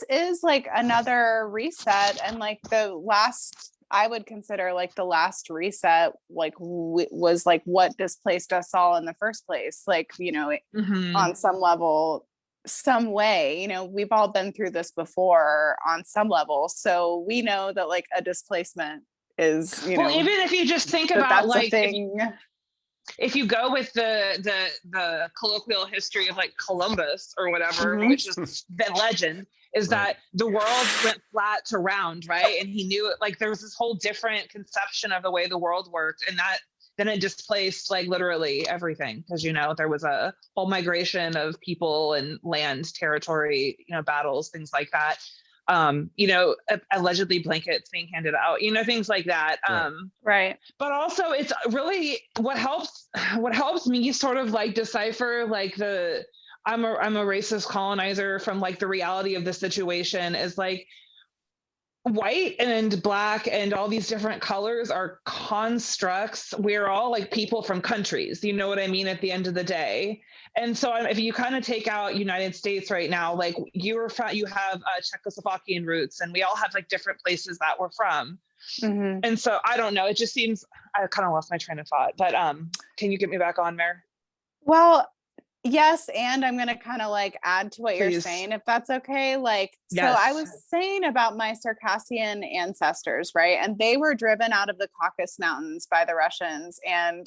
is like another reset, and like the last, I would consider like the last reset like was like what displaced us all in the first place, like, you know, on some level, some way, you know, we've all been through this before on some level, so we know that like a displacement is, you know, even if you just think about like if you go with the colloquial history of like Columbus or whatever, which is the legend, is that the world went flat to round, right? And he knew it, like there was this whole different conception of the way the world worked, and that then it displaced like literally everything, because, you know, there was a whole migration of people and land, territory, you know, battles, things like that. You know, allegedly blankets being handed out, you know, things like that. Right. But also it's really what helps me sort of like decipher like I'm a racist colonizer from like the reality of the situation is like white and black and all these different colors are constructs, we're all like people from countries, you know what I mean, at the end of the day. And so if you kind of take out United States right now, like you have Czechoslovakian roots, and we all have like different places that we're from. Mm-hmm. And so I don't know, it just seems, I kind of lost my train of thought, but can you get me back on, Mare? Well, yes, and I'm going to kind of like add to what you're Please. saying, if that's okay. Like, Yes. So I was saying about my Circassian ancestors, right? And they were driven out of the Caucasus Mountains by the Russians and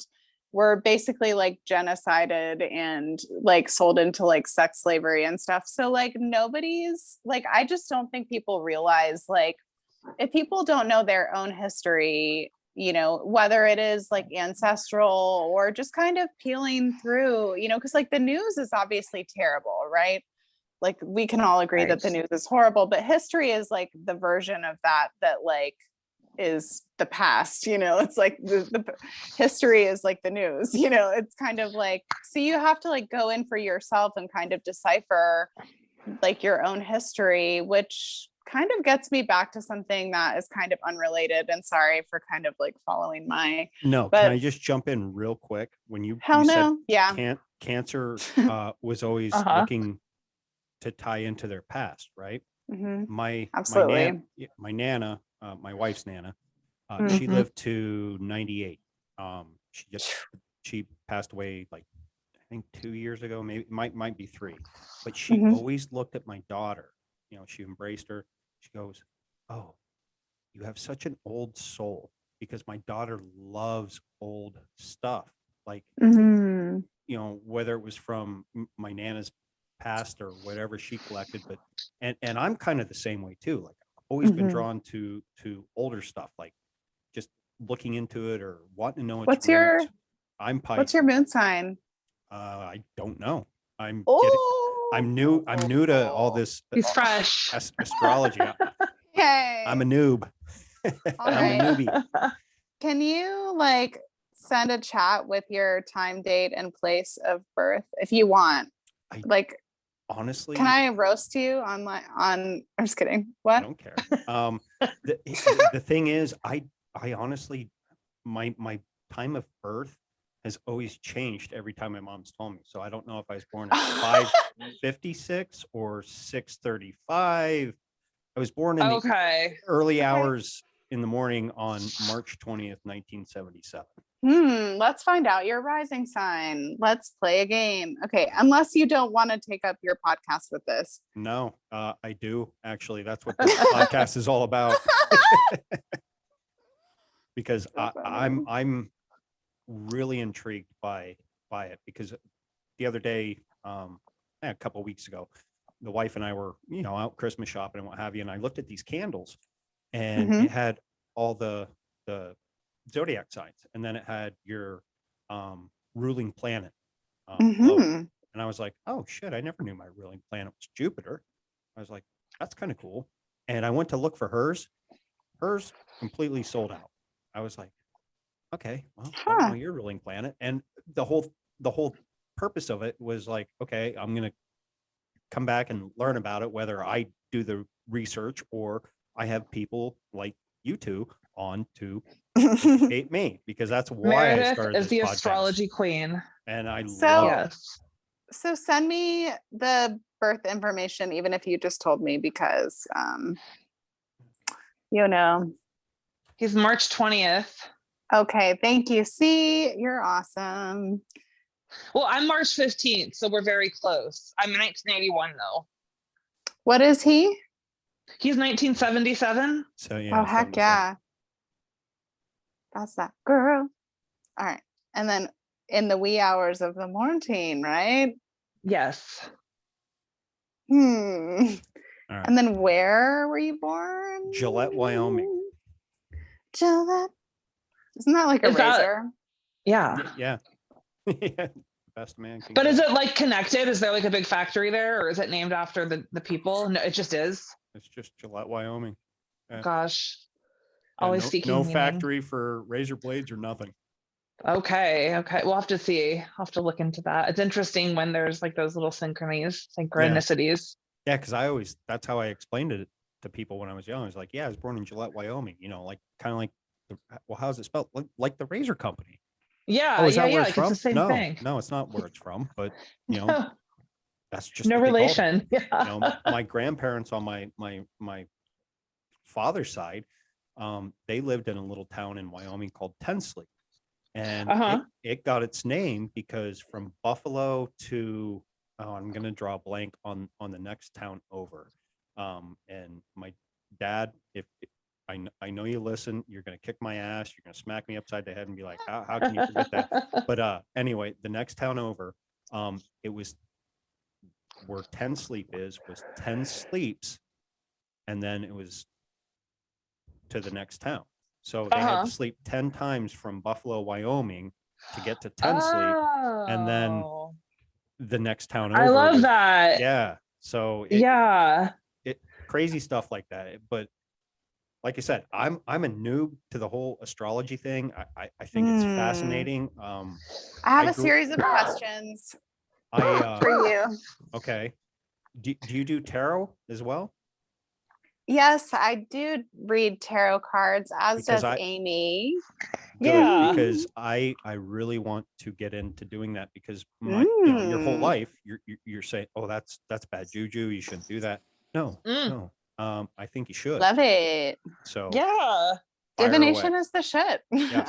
were basically like genocided and like sold into like sex slavery and stuff. So like nobody's like, I just don't think people realize, like, if people don't know their own history, you know, whether it is like ancestral or just kind of peeling through, you know, because like the news is obviously terrible, right? Like we can all agree that the news is horrible, but history is like the version of that like is the past, you know. It's like the history is like the news, you know. It's kind of like, so you have to like go in for yourself and kind of decipher like your own history, which kind of gets me back to something that is kind of unrelated, and sorry for kind of like following my no, but can I just jump in real quick? When you hell said no, yeah, cancer was always looking to tie into their past, right? mm-hmm. My Absolutely. my Nana, my wife's Nana, Mm-hmm. she lived to 98. She passed away like I think 2 years ago, maybe it might be 3, but she Mm-hmm. always looked at my daughter, you know, she embraced her. She goes, "Oh, you have such an old soul," because my daughter loves old stuff, like Mm-hmm. you know, whether it was from my Nana's past or whatever she collected. But and I'm kind of the same way too. Like I've always been Mm-hmm. drawn to older stuff, like just looking into it or wanting to know its What's your roots. I'm Pisces. what's your moon sign? I don't know. I'm Oh, new to all this. He's fresh. Astrology. hey, I'm a noob. All I'm right. a newbie. Can you like send a chat with your time, date, and place of birth if you want? Like, honestly, can I roast you on my on? I'm just kidding. What? I don't care. The thing is, I honestly, my time of birth has always changed every time my mom's told me. So I don't know if I was born at 5:56 or 6:35. I was born in the early hours in the morning on March 20th, 1977. Let's find out your rising sign. Let's play a game. Okay, unless you don't want to take up your podcast with this. No, I do actually. That's what this podcast is all about. Because I'm really intrigued by it, because the other day, a couple of weeks ago, the wife and I were, you know, out Christmas shopping and what have you, and I looked at these candles, and it had all the zodiac signs, and then it had your ruling planet logo. And I was like, oh shit, I never knew my ruling planet was Jupiter. I was like, that's kind of cool. And I went to look for hers completely sold out. I was like, okay, well, I don't know your ruling planet. And the whole purpose of it was like, okay, I'm gonna come back and learn about it, whether I do the research or I have people like you two on to educate me, because that's why Meredith I started is this the podcast. Astrology queen, and I love it. So send me the birth information, even if you just told me, because you know, he's March 20th. Okay, thank you. See, you're awesome. Well, I'm March 15th, so we're very close. I'm 1981 though. What is he? He's 1977. So yeah. Oh heck yeah. That's that girl. All right. And then in the wee hours of the morning, right? Yes. All right. And then where were you born? Gillette, Wyoming. Gillette. Isn't that like a razor? Yeah. Yeah. Best man can But go. is it like connected? Is there like a big factory there, or is it named after the people? No, it just is. It's just Gillette, Wyoming. Gosh. Always seeking no meaning. factory for razor blades or nothing. Okay. We'll have to see. I'll have to look into that. It's interesting when there's like those little synchronicities. Yeah, because that's how I explained it to people when I was young. I was like, yeah, I was born in Gillette, Wyoming. You know, like kind of like well, how's it spelled? Like the razor company. Yeah, Oh, is that yeah, where yeah. it's It's the from? same No, thing. no, it's not where it's from, but you know, No, that's just no what they called it. relation. You Yeah. know, my grandparents on my father's side, they lived in a little town in Wyoming called Tensley. And Uh-huh. it got its name because from Buffalo to, oh, I'm going to draw a blank on the next town over. And my dad, if I know you listen, you're going to kick my ass. You're going to smack me upside the head and be like, how can you forget that? But anyway, the next town over, it was where 10 sleep was 10 sleeps. And then it was to the next town. So they had to sleep 10 times from Buffalo, Wyoming to get to 10 sleep. And then the next town over. I love that. Yeah. So it crazy stuff like that. But like I said, I'm a noob to the whole astrology thing. I think it's fascinating. I have a series of questions for you. Okay. Do you do tarot as well? Yes, I do read tarot cards, as Because does Amy. Good, Yeah. because I really want to get into doing that because my you know, your whole life you're saying, oh, that's bad juju, you shouldn't do that. No. I think you should. Love it. So yeah, divination is the shit. Yes.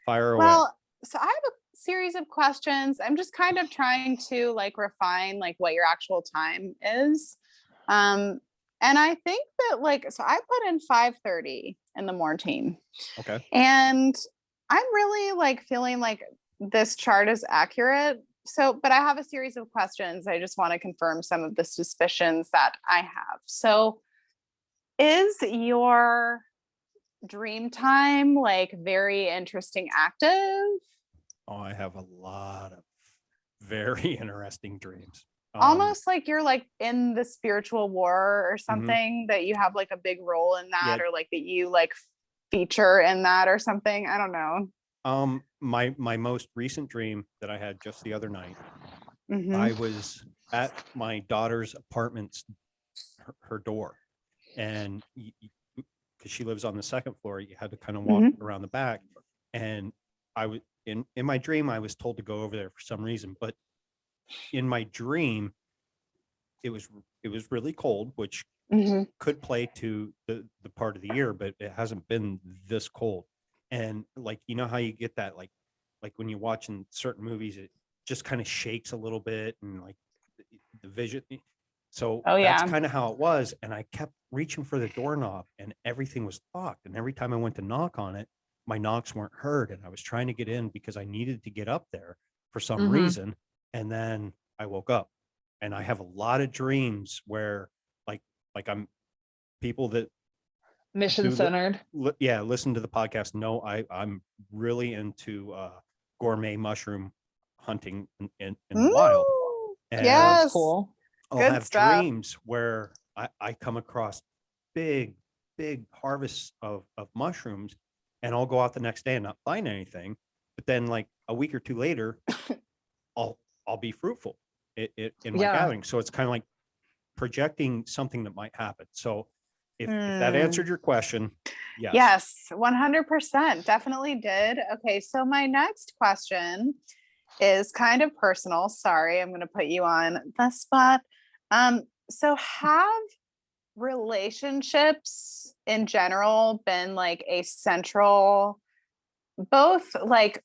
Fire away. Well, so I have a series of questions. I'm just kind of trying to like refine like what your actual time is. And I think that like, so I put in 5:30 in the morning. Okay. And I'm really like feeling like this chart is accurate. So, but I have a series of questions. I just want to confirm some of the suspicions that I have. So, is your dream time like very interesting active? Oh, I have a lot of very interesting dreams. Almost like you're like in the spiritual war or something, that you have like a big role in that, or like that you like feature in that or something. I don't know. My most recent dream that I had just the other night, I was at my daughter's apartment's her door, and because she lives on the second floor, you had to kind of walk around the back, and I was in my dream, I was told to go over there for some reason, but in my dream, it was really cold, which could play to the part of the year, but it hasn't been this cold. And like, you know how you get that, like when you're watching certain movies, it just kind of shakes a little bit, and like the vision. So that's kind of how it was. And I kept reaching for the doorknob, and everything was locked. And every time I went to knock on it, my knocks weren't heard. And I was trying to get in because I needed to get up there for some reason. And then I woke up, and I have a lot of dreams where like I'm people that mission centered. Listen to the podcast. No, I'm really into gourmet mushroom hunting in the wild. And yes, cool. I'll have dreams where I come across big harvests of mushrooms, and I'll go out the next day and not find anything. But then like a week or two later, I'll be fruitful in my gathering. So it's kind of like projecting something that might happen. So if that answered your question, yes, 100%, definitely did. Okay, so my next question is kind of personal. Sorry, I'm going to put you on the spot. So have relationships in general been like a central, both like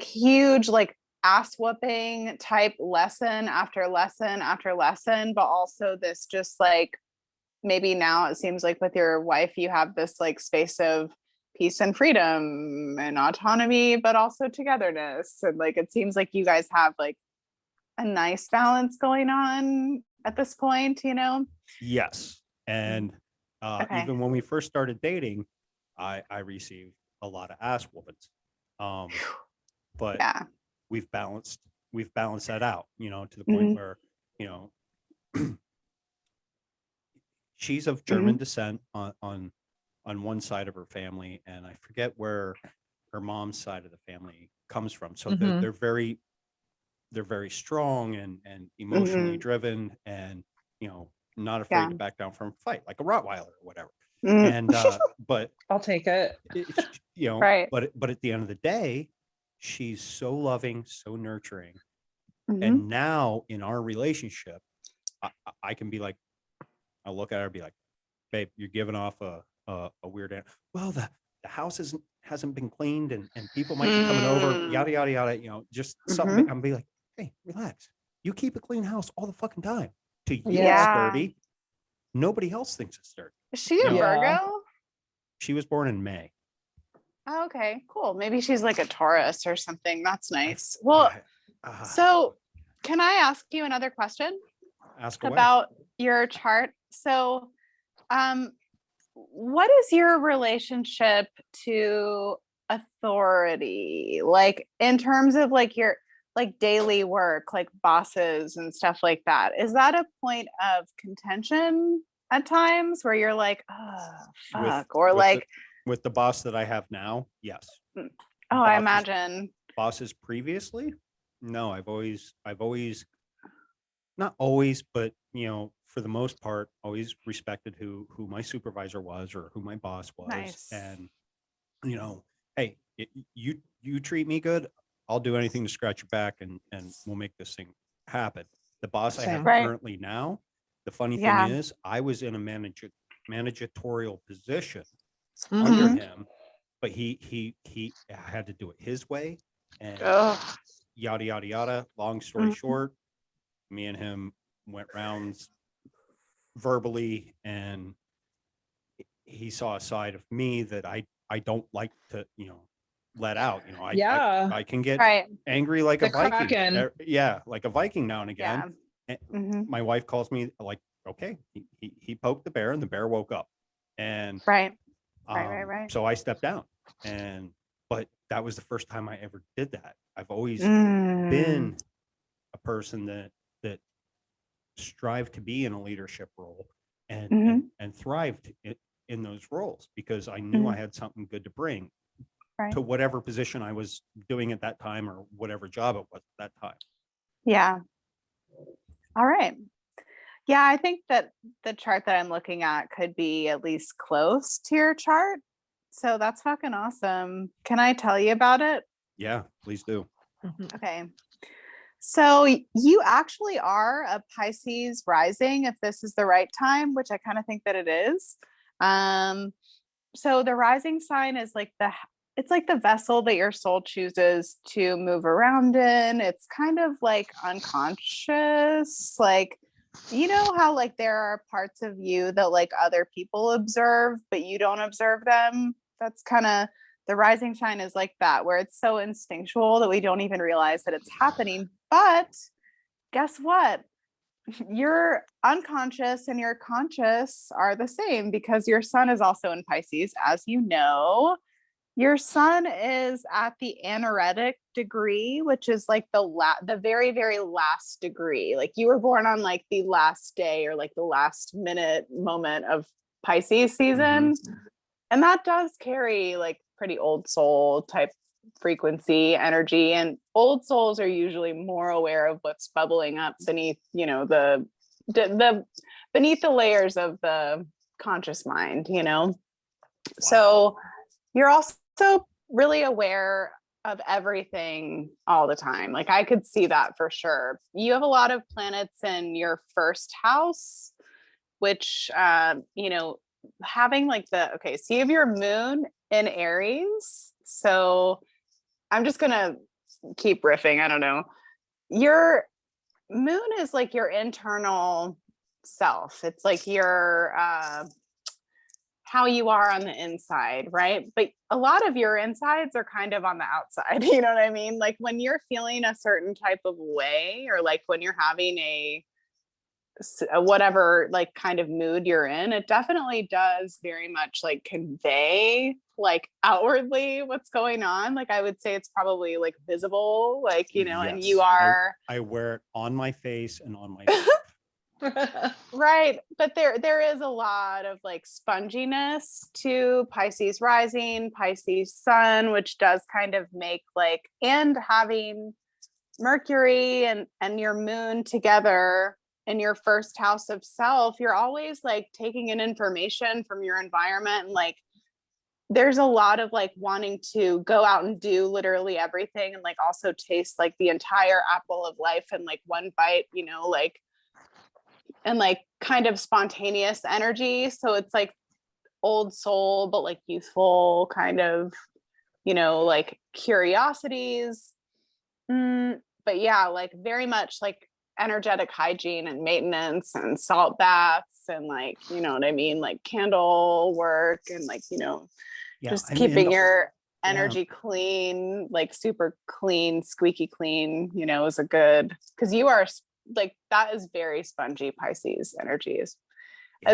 huge like ass whooping type lesson after lesson after lesson, but also this just like, maybe now it seems like with your wife you have this like space of peace and freedom and autonomy, but also togetherness, and like it seems like you guys have like a nice balance going on at this point, you know? Yes. And even when we first started dating, I received a lot of ass whoopings, but we've balanced that out, you know, to the point where, you know, she's of German descent on one side of her family, and I forget where her mom's side of the family comes from. So they're very strong and emotionally driven, and you know, not afraid to back down from a fight, like a Rottweiler or whatever. And but I'll take it. Right. but at the end of the day, she's so loving, so nurturing. Mhm. And now in our relationship, I can be like, I'll look at her and be like, babe, you're giving off a weird well, the house hasn't been cleaned and people might be coming over, yada yada yada, just something. I'm be like, hey, relax. You keep a clean house all the fucking time. To you, Yeah. it's dirty. Nobody else thinks it's dirty. Is she a Virgo? She was born in May. Oh, okay, cool. Maybe she's like a Taurus or something. That's nice. Well, so can I ask you another question? Ask away. About your chart? So, what is your relationship to authority? Like in terms of like your like daily work, like bosses and stuff like that. Is that a point of contention at times where you're like, oh, fuck, or like with the boss that I have now? Yes. Oh, I imagine. Bosses previously? No, I've always not always, but for the most part, always respected who my supervisor was or who my boss was. Nice. And hey, you treat me good, I'll do anything to scratch your back and we'll make this thing happen. The boss I have currently now, the funny thing is I was in a managerial position under him, but he had to do it his way and yada yada yada. Long story short, me and him went rounds verbally, and he saw a side of me that I don't like to let out. I can get angry like a Viking. Like a Viking now and again. And my wife calls me like, okay, he poked the bear and the bear woke up, and right. So I stepped down, but that was the first time I ever did that. I've always been a person that strived to be in a leadership role and thrived in those roles because I knew I had something good to bring to whatever position I was doing at that time or whatever job it was at that time. Yeah. All right. Yeah, I think that the chart that I'm looking at could be at least close to your chart. So that's fucking awesome. Can I tell you about it? Yeah, please do. Okay. So you actually are a Pisces rising, if this is the right time, which I kind of think that it is. So the rising sign is like it's like the vessel that your soul chooses to move around in. It's kind of like unconscious, like, how like there are parts of you that like other people observe, but you don't observe them. That's kind of the rising sign is like that, where it's so instinctual that we don't even realize that it's happening. But guess what? Your unconscious and your conscious are the same because your sun is also in Pisces, as you know. Your sun is at the anaretic degree, which is like the very, very last degree. Like you were born on like the last day or like the last minute moment of Pisces season. And that does carry like pretty old soul type frequency energy, and old souls are usually more aware of what's bubbling up beneath, the beneath the layers of the conscious mind, So you're also really aware of everything all the time. Like I could see that for sure. You have a lot of planets in your first house, which, having like so you have your moon in Aries. So I'm just going to keep riffing. I don't know. Your moon is like your internal self. It's like your, how you are on the inside, right? But a lot of your insides are kind of on the outside. You know what I mean? Like when you're feeling a certain type of way, or like when you're having a whatever like kind of mood you're in, it definitely does very much like convey like outwardly what's going on. Like I would say it's probably like visible, like, yes. And you are. I wear it on my face and on my right. But there is a lot of like sponginess to Pisces rising, Pisces sun, which does kind of make like, and having Mercury and your moon together in your first house of self, you're always like taking in information from your environment, and like there's a lot of like wanting to go out and do literally everything, and like also taste like the entire apple of life in like one bite, you know, like, and like kind of spontaneous energy. So it's like old soul, but like youthful kind of, you know, like curiosities. But yeah, like very much like energetic hygiene and maintenance and salt baths and like, you know what I mean? Like candle work and like, you know, just keeping your energy clean, like super clean, squeaky clean, you know, is a good, because you are like, that is very spongy Pisces energies.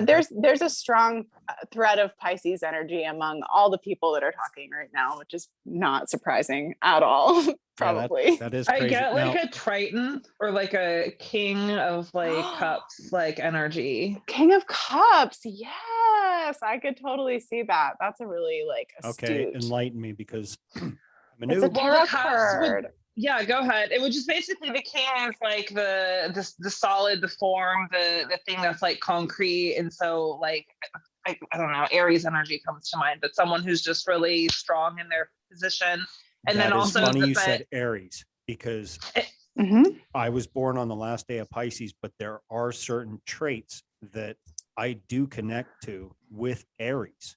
There's a strong thread of Pisces energy among all the people that are talking right now, which is not surprising at all. Probably. That is crazy. I get like a Triton or like a King of like Cups, like energy. King of Cups. Yes, I could totally see that. That's a really like astute. Okay, enlighten me, because I'm a it's new. a tarot card. Yeah, go ahead. It would just basically, the king is like the solid, the form, the thing that's like concrete. And so like, I don't know, Aries energy comes to mind, but someone who's just really strong in their position. And then also funny you said Aries, because I was born on the last day of Pisces, but there are certain traits that I do connect to with Aries.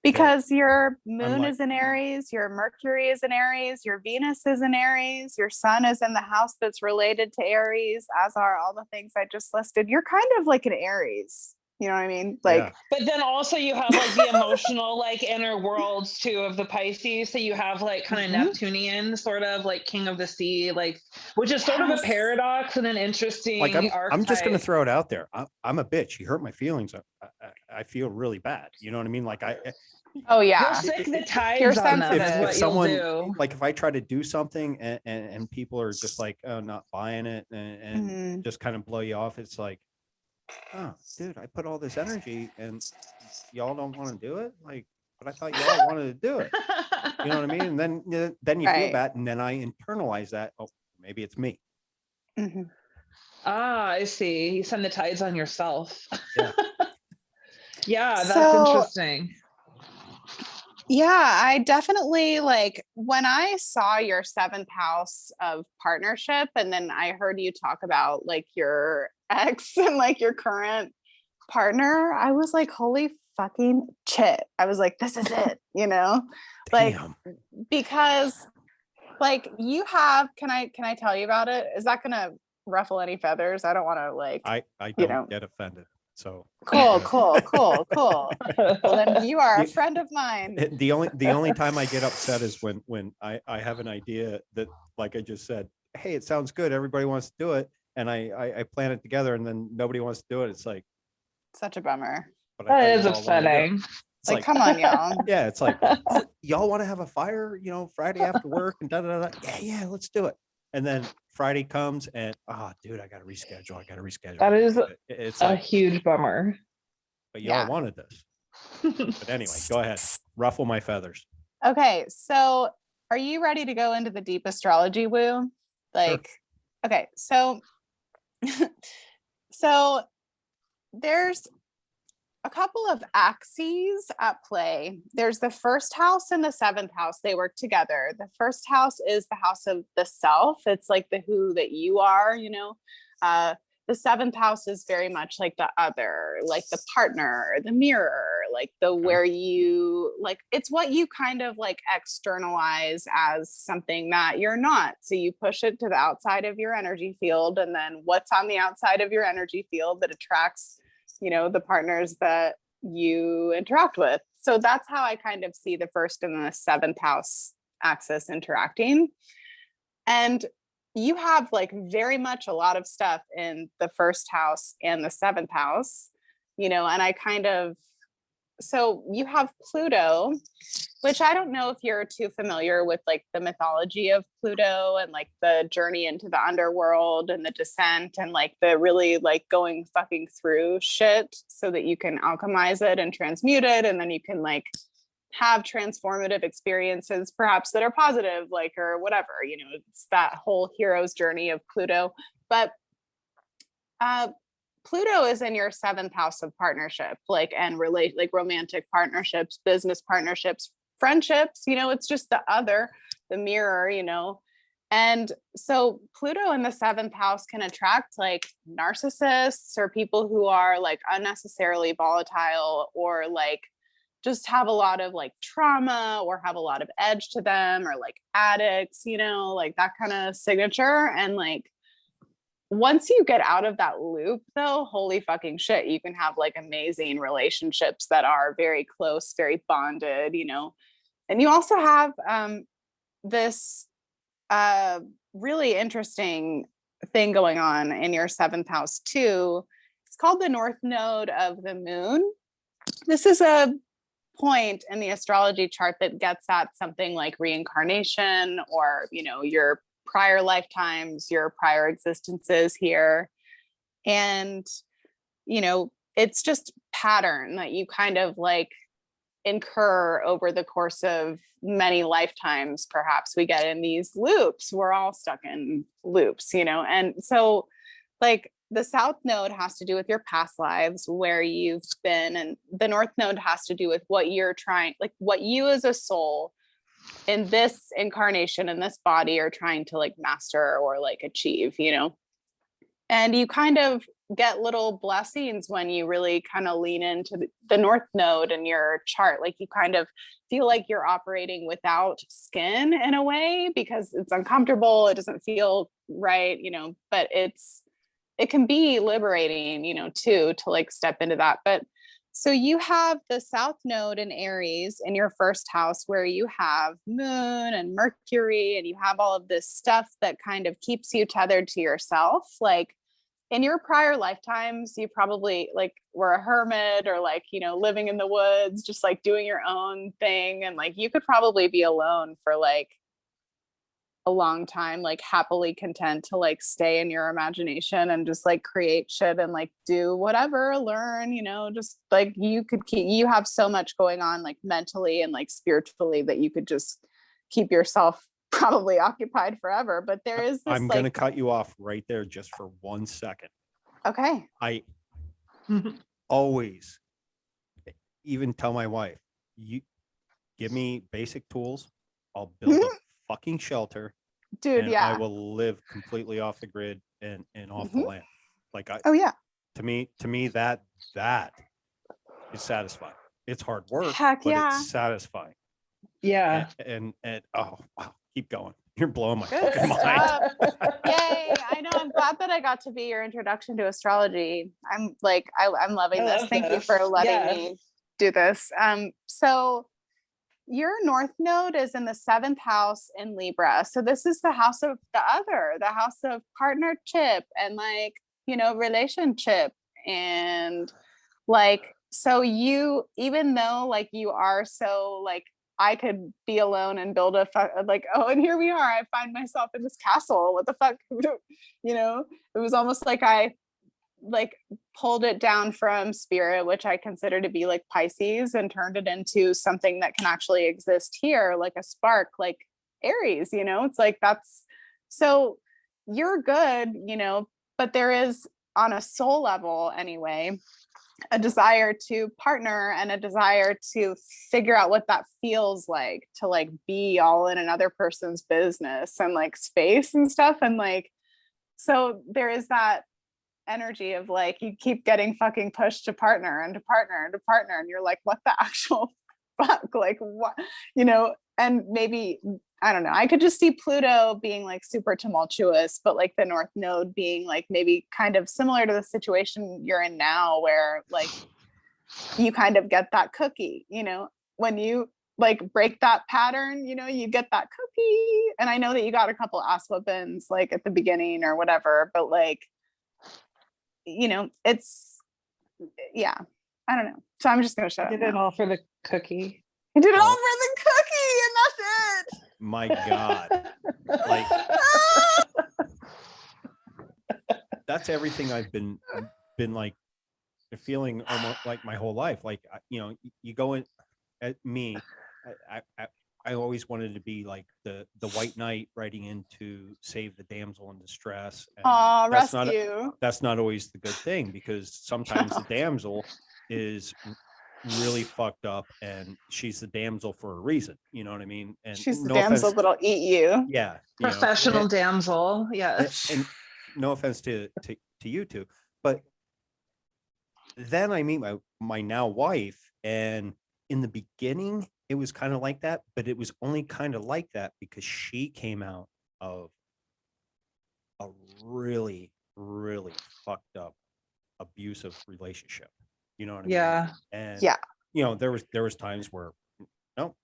Because your moon is in Aries, your Mercury is in Aries, your Venus is in Aries, your sun is in the house that's related to Aries, as are all the things I just listed. You're kind of like an Aries. You know what I mean? Like, but then also you have like the emotional, like inner worlds too of the Pisces. So you have like kind of Neptunian, sort of like king of the sea, like, which is sort of a paradox and an interesting. Like I'm just going to throw it out there. I'm a bitch. You hurt my feelings. I feel really bad. You know what I mean? Like oh yeah, you'll sick the tides on them. If someone, do. Like if I try to do something and people are just like, oh, not buying it and just kind of blow you off, it's like, oh, dude, I put all this energy and y'all don't want to do it. Like, but I thought y'all wanted to do it. You know what I mean? And then you feel bad, and then I internalize that. Oh, maybe it's me. I see. You send the tides on yourself. Yeah. Yeah, that's interesting. Yeah, I definitely like when I saw your 7th house of partnership, and then I heard you talk about like your ex and like your current partner, I was like, holy fucking shit. I was like, this is it, you know? Like, because like you have, can I tell you about it? Is that gonna ruffle any feathers? I don't want to like, I don't get offended. So cool. Well, then you are a friend of mine. The only time I get upset is when I have an idea that, like I just said, hey, it sounds good, everybody wants to do it, and I plan it together, and then nobody wants to do it. It's like such a bummer. That is upsetting. It's like, come on, y'all. Yeah, it's like, oh, y'all want to have a fire, you know, Friday after work and yeah, let's do it. And then Friday comes and dude, I gotta reschedule. That is it's a huge bummer. But y'all wanted this. But anyway, go ahead. Ruffle my feathers. Okay, so are you ready to go into the deep astrology woo? Like, sure. Okay, so so there's a couple of axes at play. There's the 1st house and the 7th house. They work together. The 1st house is the house of the self. It's like the who that you are, you know. The 7th house is very much like the other, like the partner, the mirror, like the where you like, it's what you kind of like externalize as something that you're not. So you push it to the outside of your energy field, and then what's on the outside of your energy field that attracts, you know, the partners that you interact with. So that's how I kind of see the 1st and the 7th house axis interacting. And you have like very much a lot of stuff in the 1st house and the 7th house, you know, and I kind of, so you have Pluto, which I don't know if you're too familiar with like the mythology of Pluto and like the journey into the underworld and the descent and like the really like going fucking through shit so that you can alchemize it and transmute it. And then you can like have transformative experiences, perhaps that are positive, like, or whatever, you know, it's that whole hero's journey of Pluto. But Pluto is in your 7th house of partnership, like, and relate, like romantic partnerships, business partnerships, friendships, it's just the mirror, And so Pluto in the 7th house can attract like narcissists or people who are like unnecessarily volatile, or like just have a lot of like trauma, or have a lot of edge to them, or like addicts, like that kind of signature. And like, once you get out of that loop though, holy fucking shit, you can have like amazing relationships that are very close, very bonded, And you also have this really interesting thing going on in your 7th house too. It's called the North Node of the Moon. This is a point in the astrology chart that gets at something like reincarnation, or your prior lifetimes, your prior existences here. And it's just pattern that you kind of like incur over the course of many lifetimes. Perhaps we get in these loops. We're all stuck in loops, and so like the South Node has to do with your past lives, where you've been, and the North Node has to do with what you're trying, like what you as a soul in this incarnation, in this body, are trying to like master or like achieve, and you kind of get little blessings when you really kind of lean into the North Node in your chart. Like you kind of feel like you're operating without skin in a way, because it's uncomfortable, it doesn't feel right, but it can be liberating, too, to like step into that. But so you have the South Node in Aries in your 1st house, where you have Moon and Mercury, and you have all of this stuff that kind of keeps you tethered to yourself. Like in your prior lifetimes, you probably like were a hermit, or like, living in the woods, just like doing your own thing. And like, you could probably be alone for like a long time, like happily content to like stay in your imagination and just like create shit and like do whatever, learn, just like you have so much going on like mentally and like spiritually that you could just keep yourself probably occupied forever. But there is this, I'm going to cut you off right there just for 1 second. Okay. I always even tell my wife, you give me basic tools, I'll build a fucking shelter, dude. and Yeah, I will live completely off the grid and off the land. Like to me that is satisfying. It's hard work, heck but yeah, it's satisfying. Yeah. And oh wow, keep going. You're blowing my good fucking mind. stuff. Yay. I know, I'm glad that I got to be your introduction to astrology. I'm like, I'm loving this. Thank you for letting me do this. So your North Node is in the 7th house in Libra. So this is the house of the house of partnership and like, relationship. And like, so you, even though like you are so like, I could be alone and build like, oh, and here we are. I find myself in this castle. What the fuck? It was almost like I like pulled it down from spirit, which I consider to be like Pisces, and turned it into something that can actually exist here, like a spark, like Aries, it's like, that's, so you're good, but there is, on a soul level anyway, a desire to partner and a desire to figure out what that feels like to like be all in another person's business and like space and stuff. And like, so there is that energy of like, you keep getting fucking pushed to partner and to partner and to partner. And you're like, what the actual fuck? Like what, and maybe, I don't know, I could just see Pluto being like super tumultuous, but like the North Node being like maybe kind of similar to the situation you're in now, where like you kind of get that cookie, when you like break that pattern, you get that cookie. And I know that you got a couple ass whoopings like at the beginning or whatever, but like, it's, yeah, I don't know. So I'm just going to shut up. Did it all for the cookie. I did it all for the cookie, and that's it. My God. Like that's everything I've been like feeling almost like my whole life. Like, you go in at me, I always wanted to be like the white knight riding in to save the damsel in distress. And Aw, that's rescue. that's not always the good thing, because sometimes the damsel is really fucked up and she's the damsel for a reason. You know what I mean? And She's the no damsel offense. that'll eat you. Yeah. Professional damsel. Yes. And no offense to you two, but then I meet my now wife, and in the beginning it was kind of like that, but it was only kind of like that because she came out of a really, really fucked up abusive relationship. You know what I mean? Yeah. And Yeah. there was times where, no,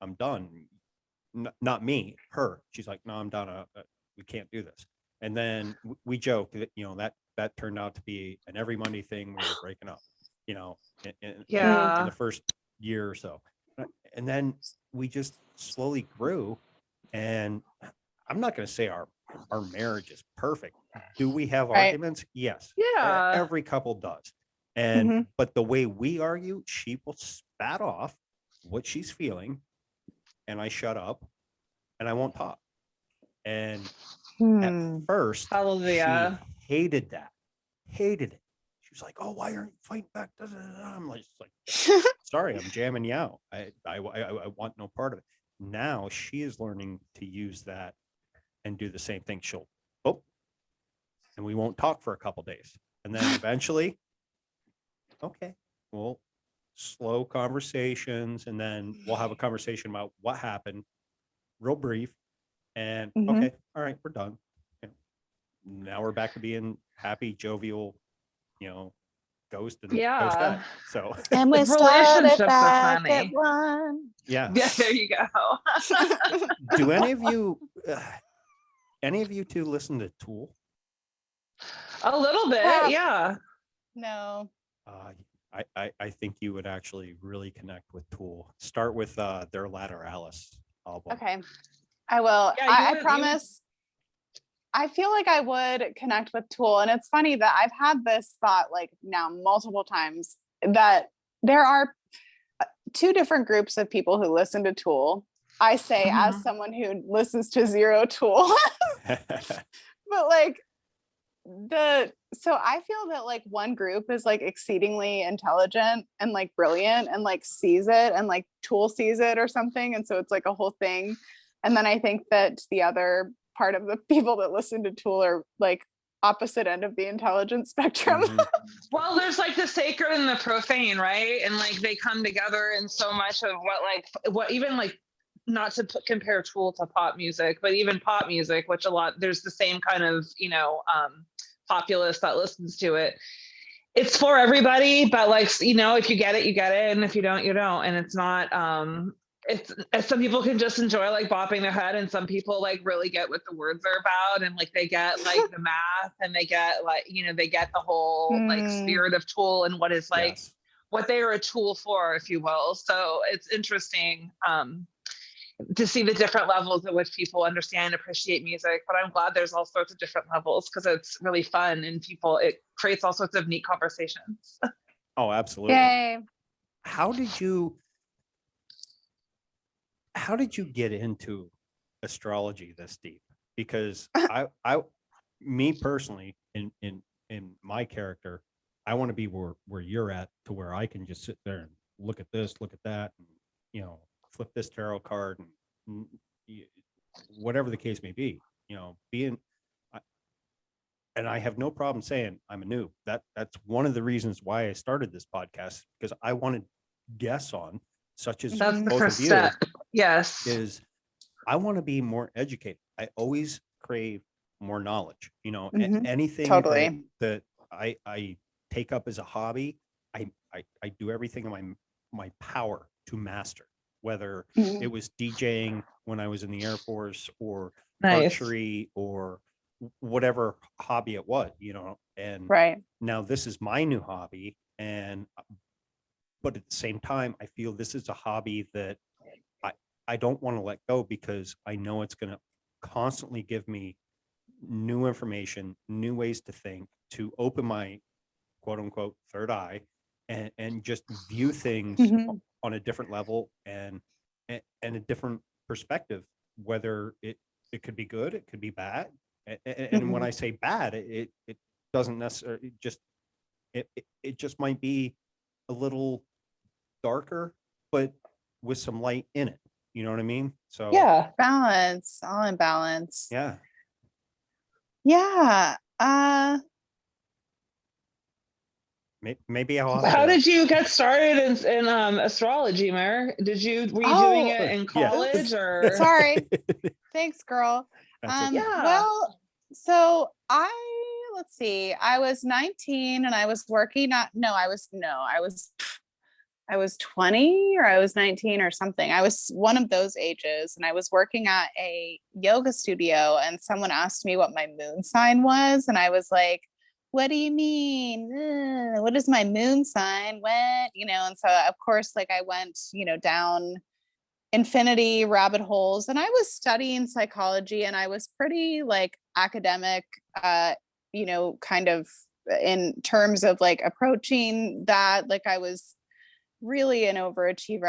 I'm done. Not me, her. She's like, no, I'm done. We can't do this. And then we joke that that turned out to be an every Monday thing. We were breaking up, in Yeah. the first year or so. And then we just slowly grew. And I'm not going to say our marriage is perfect. Do we have Right. arguments? Yes. Yeah. Every couple does. And Mhm. but the way we argue, she will spat off what she's feeling, and I shut up, and I won't talk. And at first, Hallelujah. she hated that. Hated it. She was like, "Oh, why aren't you fighting back?" Da, da, da. I'm like, sorry, I'm jamming you out. I want no part of it. Now she is learning to use that and do the same thing. She'll, and we won't talk for a couple days, and then eventually, okay, well, slow conversations, and then we'll have a conversation about what happened, real brief, and Mhm. okay, all right, we're done. Now we're back to being happy, jovial, ghost and Yeah. ghostette. So And we Relationships started are back funny. at one. yeah. Yeah, there you go. Do any of you two listen to Tool? A little bit, yeah. No. I think you would actually really connect with Tool. Start with their Lateralis album. Okay. I will. Yeah, I promise. I feel like I would connect with Tool. And it's funny that I've had this thought like now multiple times that there are two different groups of people who listen to Tool. I say as someone who listens to zero Tool. But like so I feel that like one group is like exceedingly intelligent and like brilliant and like sees it, and like Tool sees it or something. And so it's like a whole thing. And then I think that the other part of the people that listen to Tool are like opposite end of the intelligence spectrum. Mhm. Well, there's like the sacred and the profane, right? And like they come together in so much of what even like, not to compare Tool to pop music, but even pop music, which there's the same kind of populace that listens to it. It's for everybody, but like, if you get it, you get it, and if you don't, you don't. And it's not it's some people can just enjoy like bopping their head, and some people like really get what the words are about, and like they get like the math, and they get like they get the whole like spirit of Tool and what is like what they are a tool for, if you will. So it's interesting to see the different levels at which people understand and appreciate music. But I'm glad there's all sorts of different levels, because it's really fun, and it creates all sorts of neat conversations. Oh, absolutely. Yay. How did you get into astrology this deep? Because me personally, in my character, I want to be where you're at, to where I can just sit there and look at this, look at that, and flip this tarot card, and whatever the case may be, and I have no problem saying I'm a noob. That's one of the reasons why I started this podcast, because I wanted guests on, such as That's the both first of you. step. Yes. Is I want to be more educated. I always crave more knowledge. Anything Totally. that I take up as a hobby, I do everything in my power to master. Whether it was DJing when I was in the Air Force, or archery, or whatever hobby it was, and right now this is my new hobby. But at the same time, I feel this is a hobby that I don't want to let go, because I know it's going to constantly give me new information, new ways to think, to open my quote unquote third eye, and just view things on a different level. And and a different perspective, whether it could be good, it could be bad. And when Mhm. I say bad, it doesn't necessarily it just might be a little darker, but with some light in it. You know what I mean? So Yeah. Balance, all in balance. yeah. Yeah. Maybe I'll have How to. did you get started in astrology, Mare? Were you doing Oh, it in Yeah. college or? sorry. Thanks, girl. That's okay. Yeah. Well, so let's see. I was 19 and I was working at I was 20 or I was 19 or something. I was one of those ages and I was working at a yoga studio and someone asked me what my moon sign was and I was like, what do you mean? What is my moon sign? What, and so of course like I went, down infinity rabbit holes and I was studying psychology and I was pretty like academic, kind of in terms of like approaching that. Like I was really an overachiever.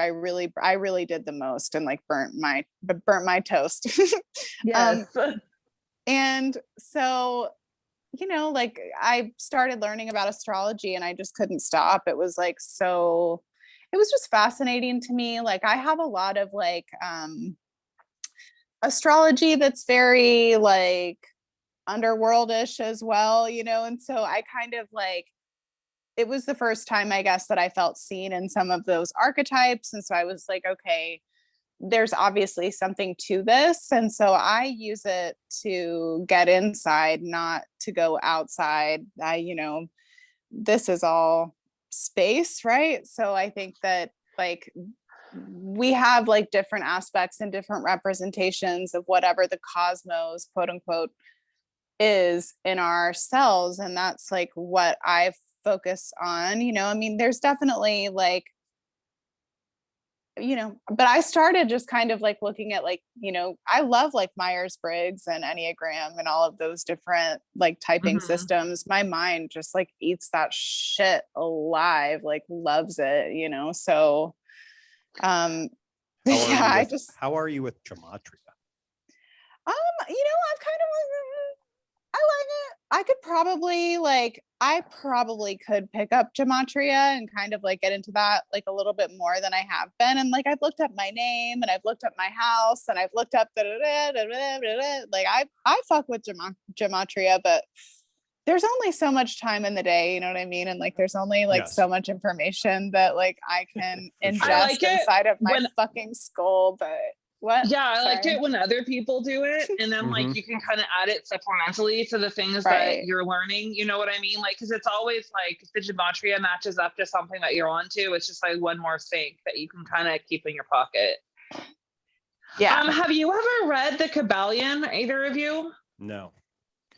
I really did the most and like burnt my toast. Yes. And so, like I started learning about astrology and I just couldn't stop. It was like it was just fascinating to me. Like I have a lot of like astrology that's very like underworldish as well, and so I kind of like it was the first time I guess that I felt seen in some of those archetypes. And so I was like, okay, there's obviously something to this. And so I use it to get inside, not to go outside. This is all space, right? So I think that like we have like different aspects and different representations of whatever the cosmos, quote unquote, is in our cells. And that's like what I've focused on. I mean, there's definitely like, but I started just kind of like looking at like, I love like Myers-Briggs and Enneagram and all of those different like typing systems. My mind just like eats that shit alive, like loves it, so How are you with gematria? I've kind of I like it. I probably could pick up gematria and kind of like get into that like a little bit more than I have been. And like I've looked up my name and I've looked up my house and I've looked up like I fuck with gematria, but there's only so much time in the day, you know what I mean? And like there's only like Yes. so much information that like I can For sure. I like ingest it inside of my when- fucking skull, but what? Yeah, I liked Sorry. it when other people do it, and then like you can kind of add it supplementally to the things that Right. you're learning. You know what I mean? Like, because it's always like if the gematria matches up to something that you're onto, it's just like one more sync that you can kind of keep in your pocket. Yeah. Have you ever read the Kabbalion? Either of you? No.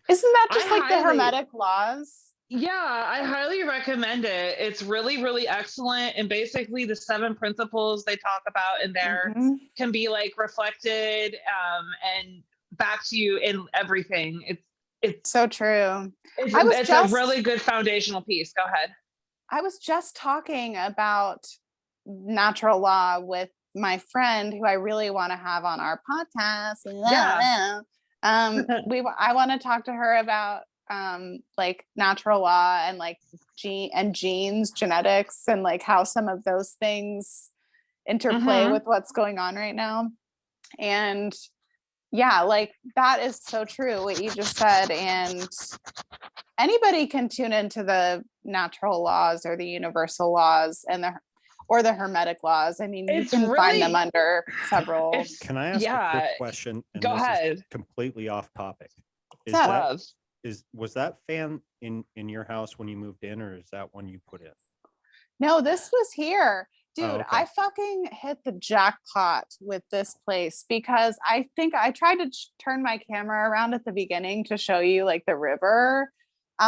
Isn't that just I like the highly- Hermetic laws? Yeah, I highly recommend it. It's really, really excellent. And basically, the 7 principles they talk about in there can be like reflected and back to you in everything. It's so true. It's a really good foundational piece. Go ahead. I was just talking about natural law with my friend who I really want to have on our podcast. Yeah. I want to talk to her about like natural law and like genes, genetics, and like how some of those things interplay with what's going on right now. And yeah, like that is so true what you just said. And anybody can tune into the natural laws or the universal laws and the hermetic laws. I mean, you can find them under several. Can I ask a quick question? And Go this ahead. Is completely off topic. Was that fan in your house when you moved in, or is that one you put in? No, this was here. Dude, okay. I fucking hit the jackpot with this place because I think I tried to turn my camera around at the beginning to show you like the river.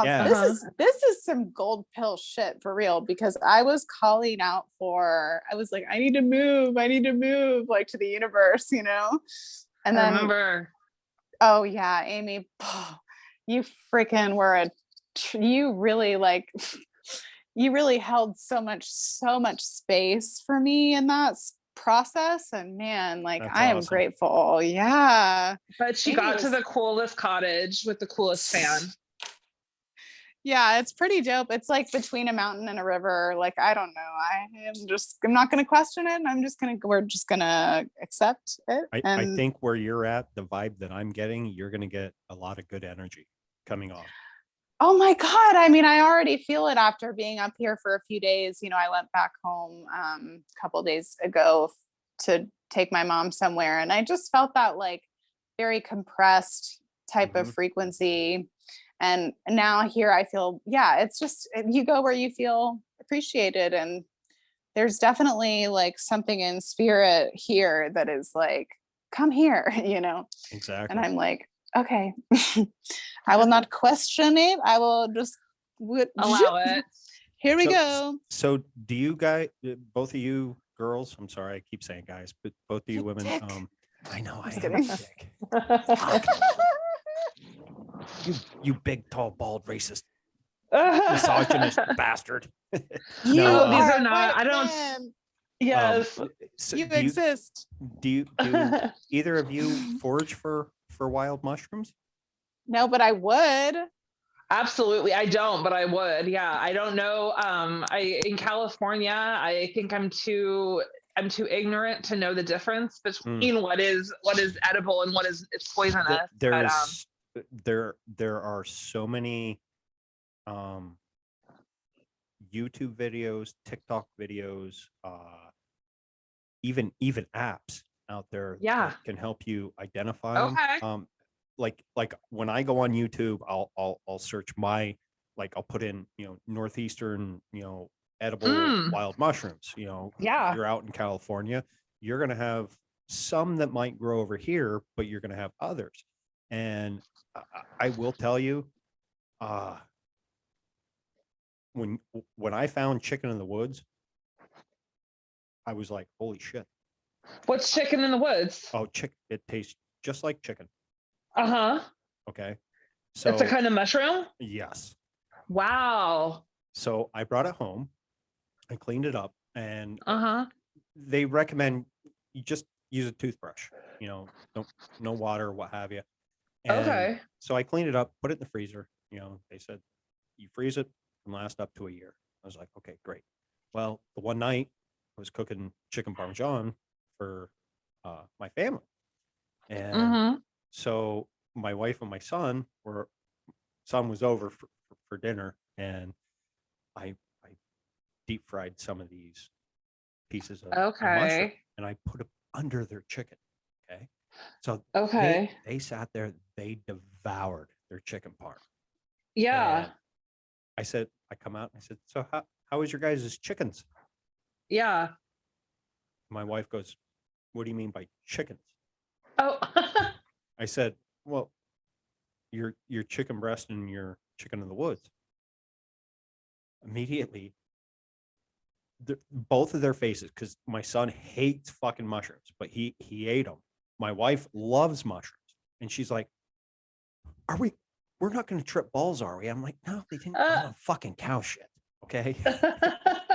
This is some gold pill shit for real, because I was calling out I was like, I need to move like to the universe, And then I remember. Oh yeah, Amy, you freaking were you really like you really held so much space for me in that process, and man, like That's I am awesome. grateful. Yeah. But she Amy got to was- the coolest cottage with the coolest fan. Yeah, it's pretty dope. It's like between a mountain and a river. Like, I don't know. I'm not gonna question it. We're just gonna accept it. I think where you're at, the vibe that I'm getting, you're gonna get a lot of good energy coming off. Oh my God. I mean, I already feel it after being up here for a few days. You know, I went back home a couple days ago to take my mom somewhere, and I just felt that like very compressed type of frequency. And now here I feel, yeah, it's just, you go where you feel appreciated. And there's definitely like something in spirit here that is like, come here, you know? Exactly. And I'm like, okay, I will not question it. I will just Allow it. Here we go. So do you guys, both of you girls, I'm sorry, I keep saying guys, but both of you women, dick. I know I Just am a dick. You big, tall, bald, racist, misogynist bastard. You No, these are a not- white I don't- man. Yes. So You do exist. do either of you forage for wild mushrooms? No, but I would. Absolutely. I don't, but I would. Yeah. I don't know. In California, I think I'm too ignorant to know the difference between what is edible and it's poisonous. There are so many YouTube videos, TikTok videos, even apps out there that can help you identify them. Like when I go on YouTube, I'll search I'll put in, northeastern, edible wild mushrooms. You're out in California, you're gonna have some that might grow over here, but you're gonna have others. And I will tell you, when I found chicken in the woods, I was like, holy shit. What's chicken in the woods? Oh, it tastes just like chicken. Uh-huh. Okay. So it's a kind of mushroom? Yes. Wow. So I brought it home, I cleaned it up, and they recommend you just use a toothbrush, no water, what have you. And so I cleaned it up, put it in the freezer. They said you freeze it and last up to a year. I was like, okay, great. Well, the one night I was cooking chicken parmesan for my family. And so my wife and my son was over for dinner, and I deep fried some of these pieces of mushroom, and I put it under their chicken. Okay. So they sat there, they devoured their chicken parm. Yeah. And I come out and I said, so how is your guys' chickens? Yeah. My wife goes, what do you mean by chickens? Oh. I said, well, your chicken breast and your chicken in the woods. Immediately, both of their faces, because my son hates fucking mushrooms, but he ate them. My wife loves mushrooms, and she's like, we're not going to trip balls, are we? I'm like, no, they didn't grow fucking cow shit. Okay.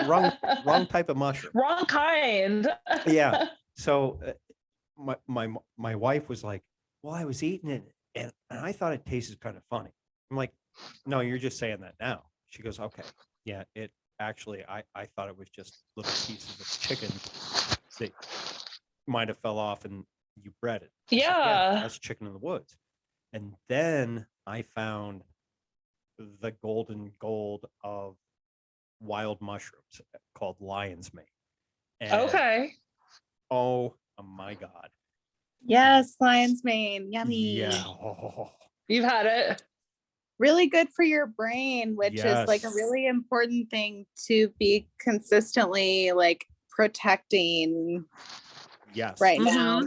wrong type of mushroom. Wrong kind. Yeah. So my wife was like, well, I was eating it and I thought it tasted kind of funny. I'm like, no, you're just saying that now. She goes, okay. Yeah, it actually, I thought it was just little pieces of chicken that might have fell off and you bred it. Yeah. That's chicken in the woods. And then I found the golden gold of wild mushrooms called lion's mane. And oh my God. Yes, lion's mane. Yummy. Yeah. You've had it. Really good for your brain, which is like a really important thing to be consistently like protecting. Yes. Right now.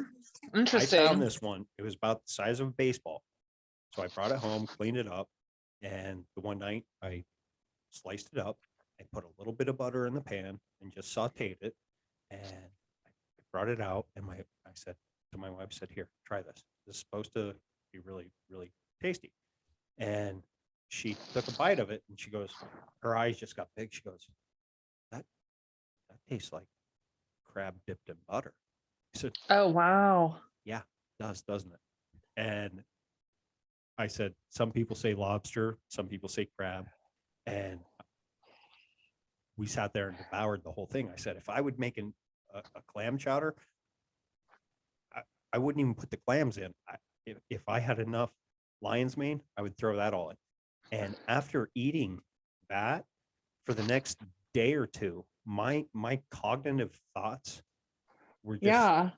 Interesting. I found this one. It was about the size of a baseball. So I brought it home, cleaned it up, and the one night I sliced it up. I put a little bit of butter in the pan and just sauteed it. And I brought it out, and I said to my wife, here, try this. This is supposed to be really, really tasty. And she took a bite of it, and she goes, her eyes just got big. She goes, that tastes like crab dipped in butter. I said, Oh, wow. yeah, it does, doesn't it? And I said, some people say lobster, some people say crab. And we sat there and devoured the whole thing. I said, if I would make a clam chowder, I wouldn't even put the clams in. If I had enough lion's mane, I would throw that all in. And after eating that for the next day or two, my cognitive thoughts were just, Yeah.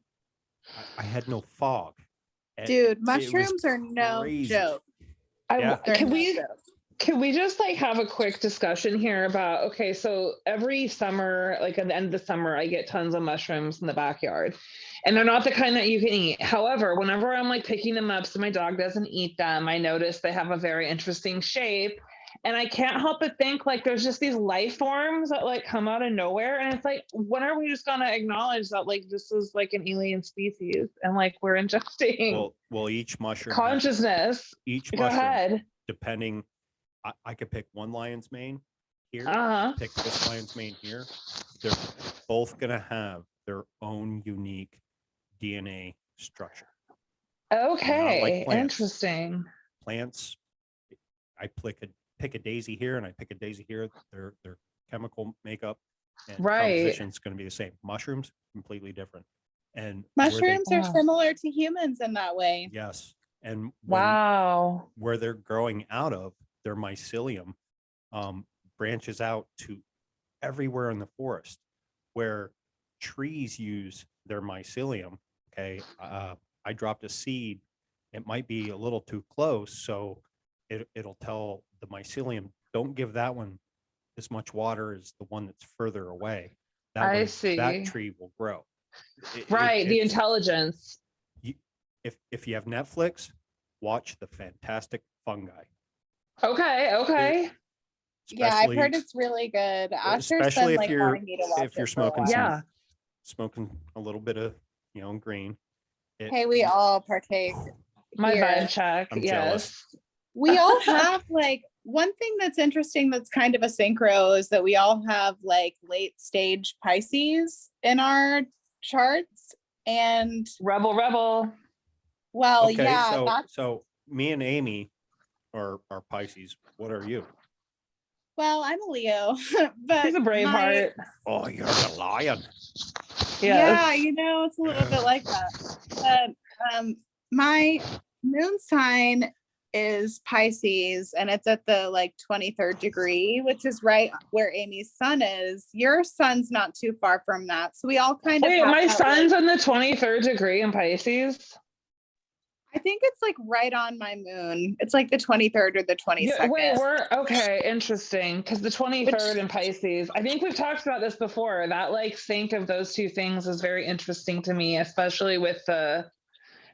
I had no fog. And Dude, it was mushrooms are no crazy. joke. Yeah. They're Can no we joke. Can we just like have a quick discussion here about, okay, so every summer, like at the end of the summer, I get tons of mushrooms in the backyard and they're not the kind that you can eat. However, whenever I'm like picking them up so my dog doesn't eat them, I notice they have a very interesting shape. And I can't help but think like there's just these life forms that like come out of nowhere. And it's like, when are we just gonna acknowledge that like this is like an alien species and like we're ingesting Well, each mushroom consciousness? each Go mushroom, ahead. depending, I could pick one lion's mane here, Uh-huh. pick this lion's mane here. They're both going to have their own unique DNA structure. Okay, plants. interesting. Plants, I pick a daisy here and I pick a daisy here. Their chemical makeup and composition is going to be the same. Mushrooms, completely different. And Mushrooms are Wow. similar to humans in that way. yes, and Wow. where they're growing out of, their mycelium branches out to everywhere in the forest. Where trees use their mycelium, okay, I dropped a seed, it might be a little too close, so it'll tell the mycelium, don't give that one as much water as the one that's further away. That I way see. that tree will grow. Right, the It's- intelligence. if you have Netflix, watch the Fantastic Fungi. Okay. Yeah, I've heard Especially- it's really good. Asher's especially been if like you're- wanting me to watch if you're it for a smoking while. some- Yeah. Smoking a little bit of green. Hey, we all partake. My here. vibe check. I'm Yes. jealous. We all have like one thing that's interesting that's kind of a synchro is that we all have like late stage Pisces in our charts. And Rebel. well, Okay, yeah, that's so me and Amy are Pisces. What are you? well, I'm a Leo, but He's a brave my- heart. Oh, you're the lion. Yeah, Yes. it's a little bit like that. But my moon sign is Pisces and it's at the like 23rd degree, which is right where Amy's sun is. Your sun's not too far from that. So we all kind of Wait, have my that, son's like, in the 23rd degree in Pisces. I think it's like right on my moon. It's like the 23rd or the 22nd. Yeah, wait, we're okay, interesting. Because the 23rd Which- in Pisces, I think we've talked about this before. That like sync of those two things is very interesting to me, especially with the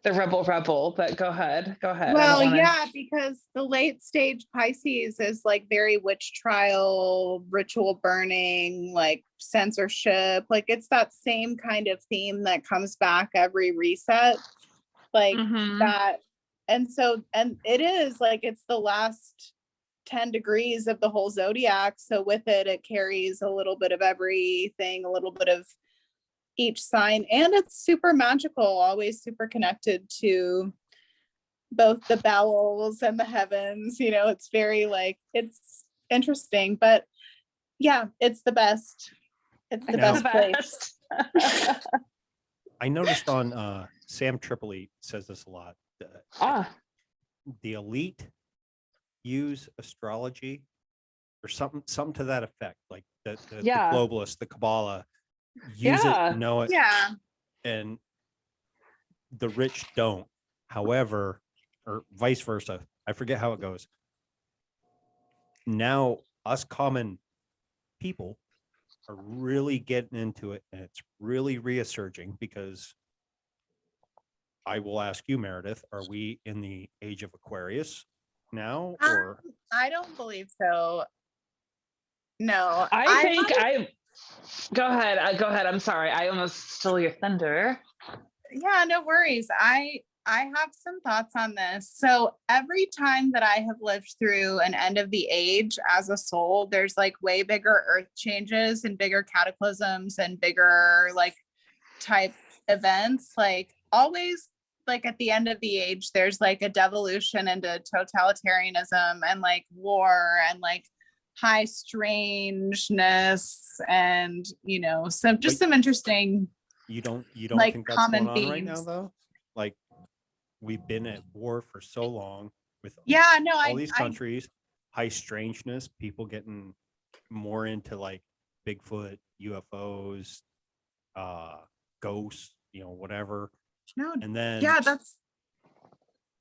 rebel. But go ahead. I don't Well, wanna- yeah, because the late stage Pisces is like very witch trial, ritual burning, like censorship. Like it's that same kind of theme that comes back every reset. Like Mhm. that. And it is like it's the last 10 degrees of the whole zodiac. So with it carries a little bit of everything, a little bit of each sign, and it's super magical, always super connected to both the bowels and the heavens. It's very like it's interesting, but yeah, it's the best. It's the Now- best place. I noticed on Sam Tripoli says this a lot. The elite use astrology or something to that effect, like the Yeah. globalists, the Kabbalah use Yeah. it, know it, Yeah. and the rich don't. However, or vice versa, I forget how it goes. Now us common people are really getting into it, and it's really resurging because I will ask you, Meredith, are we in the age of Aquarius now, or I don't believe so. No, I think go ahead. I'm sorry. I almost stole your thunder. Yeah, no worries. I have some thoughts on this. So every time that I have lived through an end of the age as a soul, there's like way bigger earth changes and bigger cataclysms and bigger like type events, like always, like at the end of the age, there's like a devolution into totalitarianism and like war and like high strangeness and, you know, some interesting. You don't like think that's common going on right now themes. though? Like we've been at war for so long with all these countries, high strangeness, people getting more into like Bigfoot, UFOs, ghosts, you know, whatever. No, and then that's,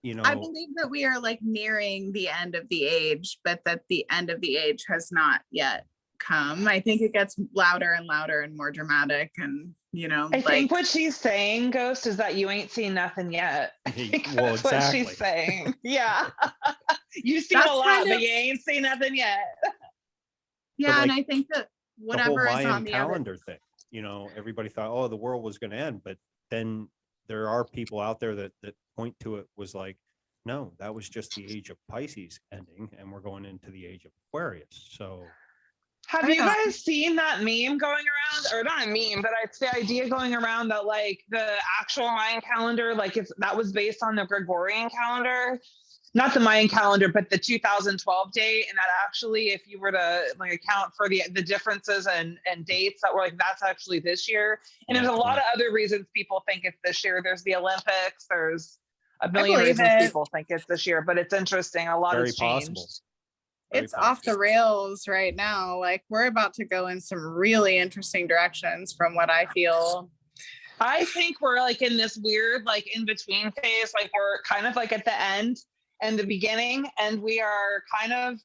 you know, I believe that we are like nearing the end of the age, but that the end of the age has not yet come. I think it gets louder and louder and more dramatic, and you know, I think what she's saying, Ghost, is that you ain't seen nothing yet. I think well, that's exactly what she's saying. Yeah. You've seen That's a lot, kind but of- you ain't seen nothing yet. Yeah, like, and I think that the whole whatever is Mayan on the other, calendar thing, you know, everybody thought, oh, the world was going to end, but then there are people out there that point to it was like, no, that was just the age of Pisces ending, and we're going into the age of Aquarius. So Have you guys seen that meme going around, or not a meme, but it's the idea going around that like the actual Mayan calendar, like that was based on the Gregorian calendar, not the Mayan calendar, but the 2012 date, and that actually, if you were to like account for the differences and dates, that were like that's actually this year. And there's a lot of other reasons people think it's this year. There's the Olympics. There's a million reasons people think it's this year, but it's interesting. A lot has changed. It's off the rails right now. Like we're about to go in some really interesting directions from what I feel. I think we're like in this weird like in between phase. Like we're kind of like at the end and the beginning, and we are kind of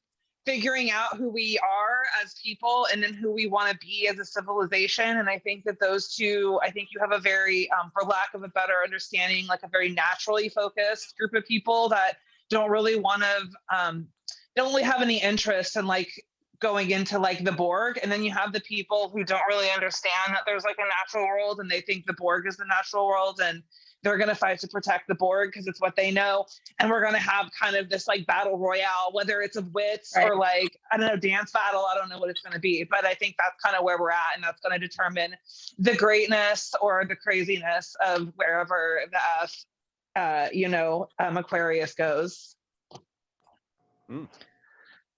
figuring out who we are as people and then who we want to be as a civilization. And I think that those two, I think you have a very, for lack of a better understanding, like a very naturally focused group of people that don't really want to, don't really have any interest in like going into like the Borg. And then you have the people who don't really understand that there's like a natural world and they think the Borg is the natural world, and they're going to fight to protect the Borg because it's what they know. And we're going to have kind of this like battle royale, whether it's of wits or like, I don't know, dance battle. I don't know what it's going to be, but I think that's kind of where we're at. And that's going to determine the greatness or the craziness of wherever the Aquarius goes.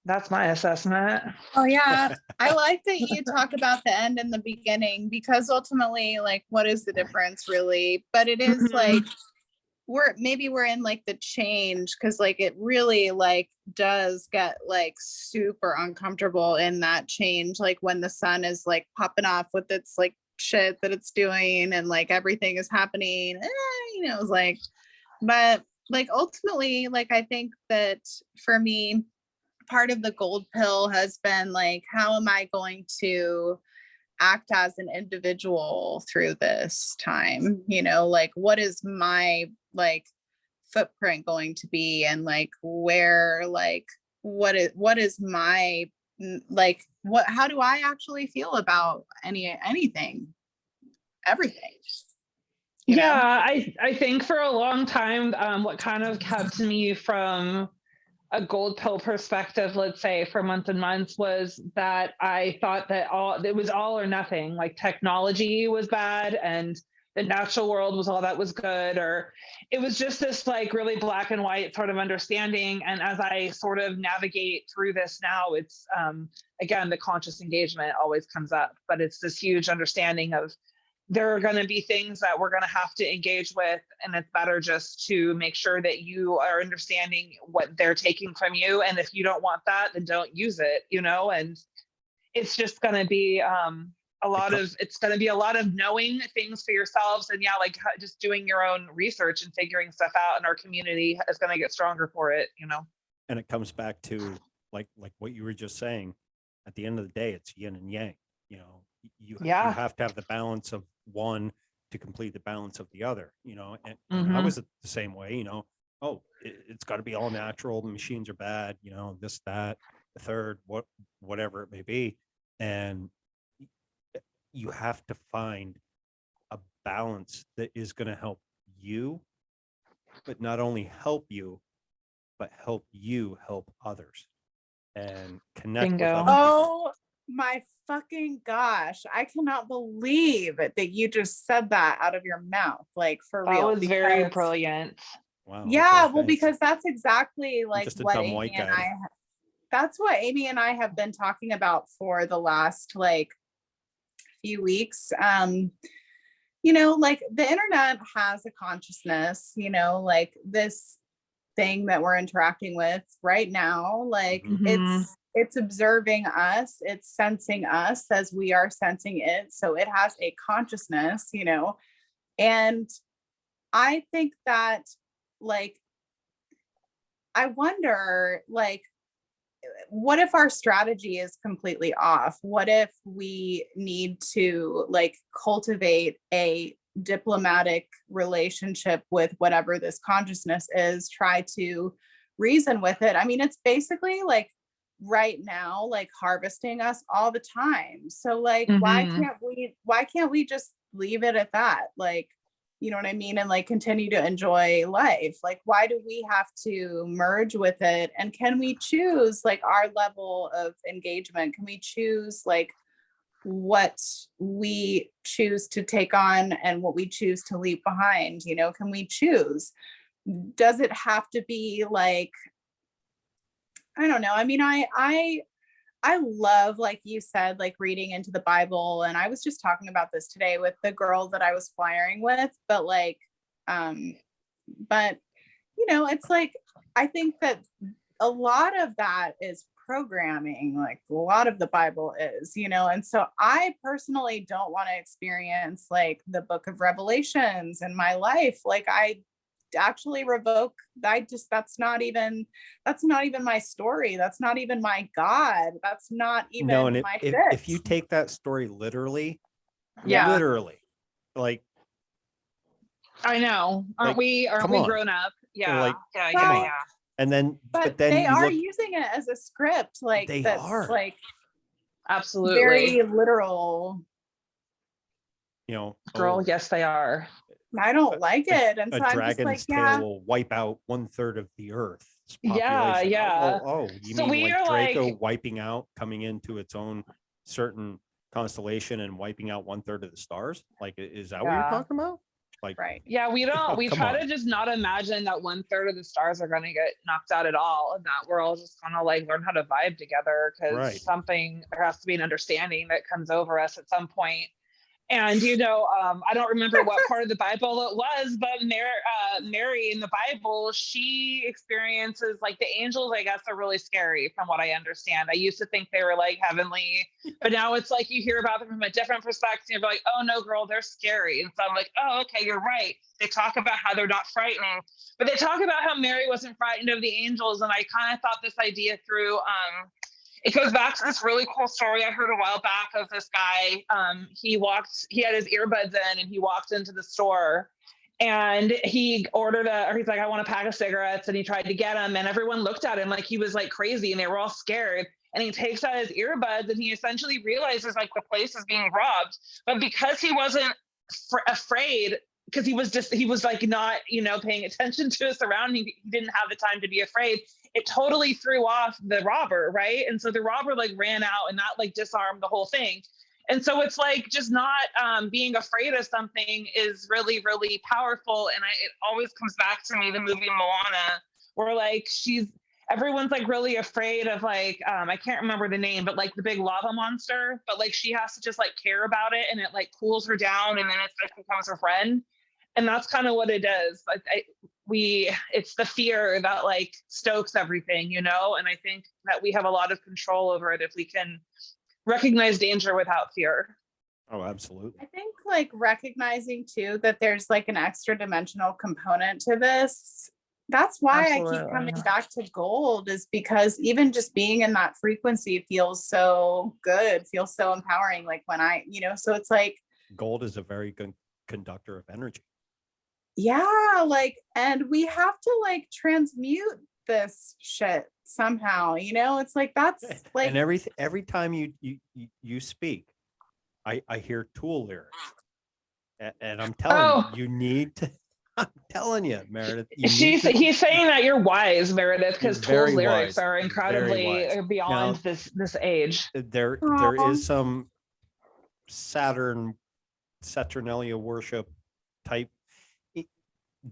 That's my assessment. Oh yeah, I like that you talk about the end and the beginning, because ultimately, like, what is the difference really? But it is like we're in like the change, because like it really like does get like super uncomfortable in that change, like when the sun is like popping off with its like shit that it's doing and like everything is happening, it's like, but like ultimately, like I think that for me, part of the gold pill has been like, how am I going to act as an individual through this time? Like what is my like footprint going to be, and like where, like what is my like how do I actually feel about anything, everything? Yeah, I think for a long time, what kind of kept me from a gold pill perspective, let's say for months and months, was that I thought that it was all or nothing. Like technology was bad and the natural world was all that was good, or it was just this like really black and white sort of understanding. And as I sort of navigate through this now, it's again, the conscious engagement always comes up, but it's this huge understanding of there are going to be things that we're going to have to engage with, and it's better just to make sure that you are understanding what they're taking from you. And if you don't want that, then don't use it, and it's just going to be a lot of knowing things for yourselves, and like just doing your own research and figuring stuff out, and our community is going to get stronger for it. And it comes back to like what you were just saying. At the end of the day, it's yin and yang. You have to have the balance of one to complete the balance of the other, and I was the same way, it's got to be all natural, the machines are bad, this, that, the third, whatever it may be. And you have to find a balance that is going to help you, but not only help you, but help you help others and connect with other people. my fucking gosh, I cannot believe that you just said that out of your mouth, like for That real. was very Because brilliant. Wow. yeah, okay, well, thanks. because that's exactly I'm like just a what dumb Amy white and guy. that's what Amy and I have been talking about for the last like few weeks. You know, like the internet has a consciousness, you know, like this thing that we're interacting with right now, like Mhm. it's observing us, it's sensing us as we are sensing it. So it has a consciousness, you know. And I think that like I wonder like what if our strategy is completely off? What if we need to like cultivate a diplomatic relationship with whatever this consciousness is, try to reason with it? I mean, it's basically like right now, like harvesting us all the time. So like Mhm. why can't we just leave it at that? Like, you know what I mean? And like continue to enjoy life. Like, why do we have to merge with it? And can we choose like our level of engagement? Can we choose like what we choose to take on and what we choose to leave behind? You know, can we choose? Does it have to be like, I don't know. I mean, I love, like you said, like reading into the Bible. And I was just talking about this today with the girl that I was flying with, but like, um, but you know, it's like, I think that a lot of that is programming, like a lot of the Bible is, you know, and so I personally don't want to experience like the book of Revelations in my life. Like I actually revoke, that's not even my story, that's not even my God, that's not No, even and my if you fix. take that story literally, Yeah. literally, like I know. Aren't we come on, grown up? Yeah. like Yeah, come yeah, Well, on. yeah. And then, but but then they you are look, using it as a script, like they that's are, like Absolutely. very literal. you know, Girl, oh, yes they are. I don't like it. And a so I'm just like, dragon's tail yeah, will wipe out 1/3 of the Earth's Yeah, population. Oh, yeah. you So mean we like are Draco like, wiping out, coming into its own certain constellation and wiping out 1/3 of the stars? Like, is that what you're yeah. talking about? Like, right. Yeah, oh, we come try on. to just not imagine that 1/3 of the stars are going to get knocked out at all, and that we're all just going to like learn how to vibe together because Right. there has to be an understanding that comes over us at some point. And I don't remember what part of the Bible it was, but Mary in the Bible, she experiences like the angels. I guess are really scary, from what I understand. I used to think they were like heavenly, but now it's like you hear about them from a different perspective. You're like, oh no, girl, they're scary. And so I'm like, oh, okay, you're right. They talk about how they're not frightening, but they talk about how Mary wasn't frightened of the angels. And I kind of thought this idea through. It goes back to this really cool story I heard a while back of this guy. He had his earbuds in and he walked into the store and he he's like, I want a pack of cigarettes. And he tried to get them and everyone looked at him like he was like crazy and they were all scared. And he takes out his earbuds and he essentially realizes like the place is being robbed. But because he wasn't afraid, because he was like not, paying attention to his surroundings, he didn't have the time to be afraid. It totally threw off the robber, right? And so the robber like ran out and that like disarmed the whole thing. And so it's like just not being afraid of something is really, really powerful. And it always comes back to me, the movie Moana, where like everyone's like really afraid of like, I can't remember the name, but like the big lava monster, but like she has to just like care about it and it like cools her down and then it like becomes her friend. And that's kind of what it is. Like it's the fear that like stokes everything, and I think that we have a lot of control over it if we can recognize danger without fear. Oh, absolutely. I think like recognizing too that there's like an extra dimensional component to this. That's why Absolutely. I keep coming back to gold, is because even just being in that frequency feels so good, feels so empowering. Like when so it's like Gold is a very good conductor of energy. Yeah, like, and we have to like transmute this shit somehow, it's like that's like, and every time you speak, I hear Tool lyrics, and I'm telling you, you need to I'm telling you, Meredith. He's saying that you're wise, Meredith, because very Tool's lyrics wise. are Very incredibly wise. beyond Now, this age. there Aw. is some Saturnalia worship type.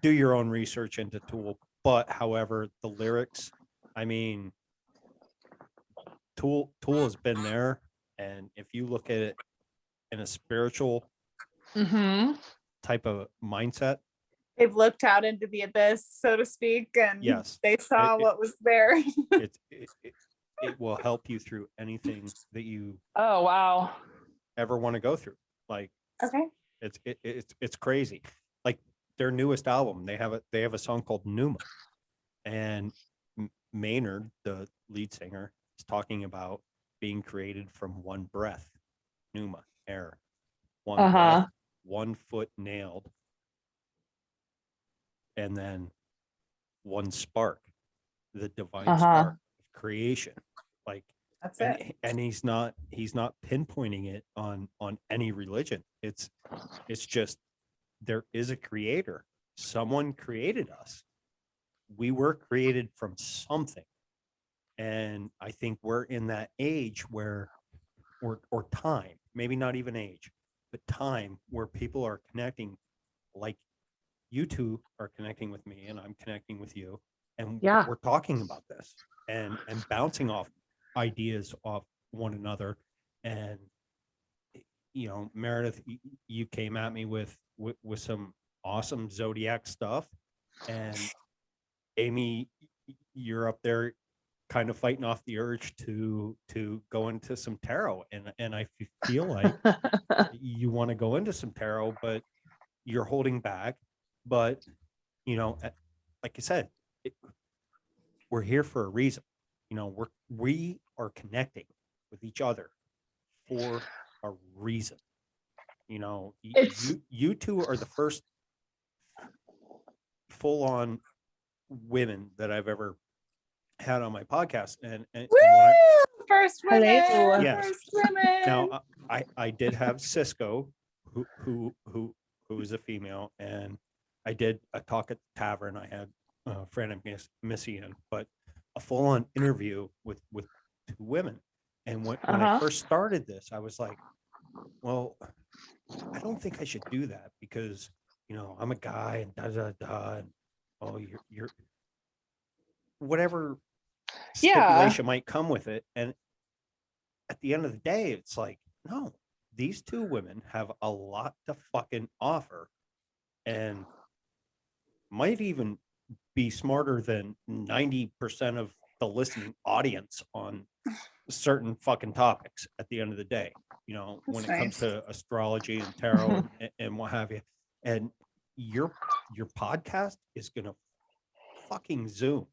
Do your own research into Tool, but however, the lyrics, I mean, Tool has been there, and if you look at it in a spiritual Mm-hmm. type of mindset, They've looked out into the abyss, so to speak, and yes, they saw what was there. it will help you through anything that you Oh wow. ever want to go through. Like, Okay. it's crazy. Like their newest album, they have a song called Numa, and Maynard, the lead singer, is talking about being created from one breath. Numa, air, one breath, 1 foot nailed, and then one spark, the divine spark of creation. Like, That's it. and he's not pinpointing it on any religion. It's just, there is a creator. Someone created us. We were created from something. And I think we're in that age where, or time, maybe not even age, but time, where people are connecting, like you two are connecting with me and I'm connecting with you. And we're talking about this and bouncing off ideas off one another. And, you know, Meredith, you came at me with some awesome zodiac stuff. And Amy, you're up there kind of fighting off the urge to go into some tarot, and I feel like you want to go into some tarot, but you're holding back. But you know, like I said, we're here for a reason. You know, we are connecting with each other for a reason. You know, you two are the first full-on women that I've ever had on my podcast, and First women. yes. First women. Now I did have Cisco, who is a female, and I did a talk at the tavern. I had a friend of Missy in, but a full-on interview with 2 women. And when I first started this, I was like, well, I don't think I should do that because, you know, I'm a guy and and oh, you're whatever stipulation might come with it. And at the end of the day, it's like, no, these 2 women have a lot to fucking offer and might even be smarter than 90% of the listening audience on certain fucking topics at the end of the day, you know. That's when it comes to astrology and tarot and what have you. And your podcast is gonna fucking zoom.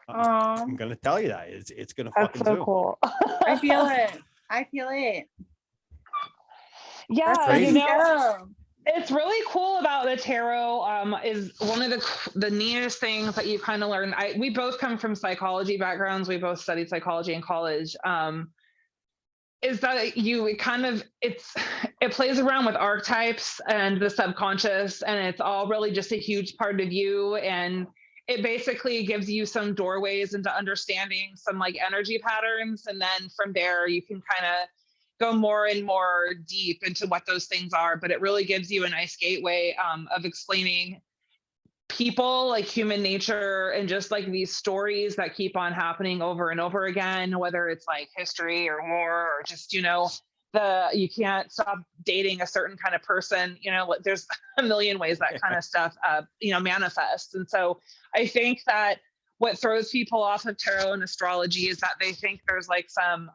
I'm gonna tell you that it's gonna fucking zoom. Cool. I feel it. Yeah, crazy. you know, it's really cool about the tarot. Is one of the neatest things that you kind of learn. We both come from psychology backgrounds. We both studied psychology in college. Is that it plays around with archetypes and the subconscious, and it's all really just a huge part of you. And it basically gives you some doorways into understanding some like energy patterns. And then from there, you can kind of go more and more deep into what those things are. But it really gives you a nice gateway of explaining people, like human nature, and just like these stories that keep on happening over and over again, whether it's like history or war or just, you know, you can't stop dating a certain kind of person, you know, there's a million ways that kind of stuff, you know, manifests. And so I think that what throws people off of tarot and astrology is that they think there's like some,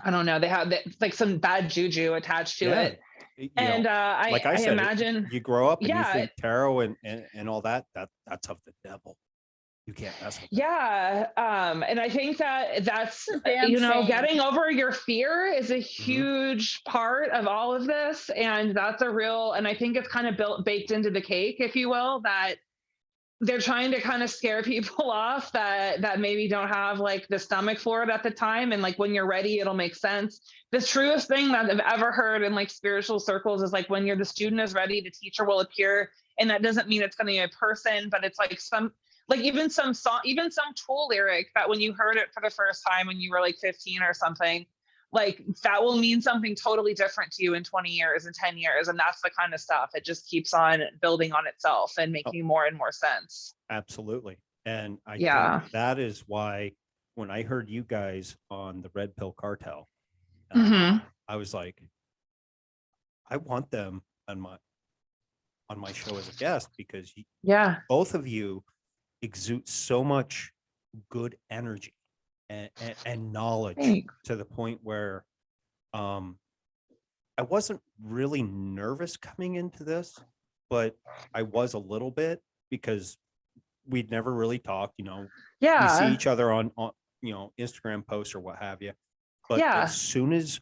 I don't know, they have like some bad juju attached to it. And like I said, imagine you grow up and you think tarot and all that's of the devil. You can't mess with that. And I think that's you know, getting over your fear is a huge part of all of this, and that's and I think it's kind of baked into the cake, if you will, that they're trying to kind of scare people off that maybe don't have like the stomach for it at the time. And like, when you're ready, it'll make sense. The truest thing that I've ever heard in like spiritual circles is like, when the student is ready, the teacher will appear And that doesn't mean it's going to be a person, but it's like even some song, even some Tool lyric that when you heard it for the first time when you were like 15 or something, like that will mean something totally different to you in 20 years and 10 years. And that's the kind of stuff. It just keeps on building on itself and making more and more sense. Absolutely. And I think that is why when I heard you guys on the Red Pill Cartel, I was like, I want them on my show as a guest, because both of you exude so much good energy and knowledge to the point where I wasn't really nervous coming into this, but I was a little bit, because we'd never really talked, we see each other on Instagram posts or what have you. But as soon as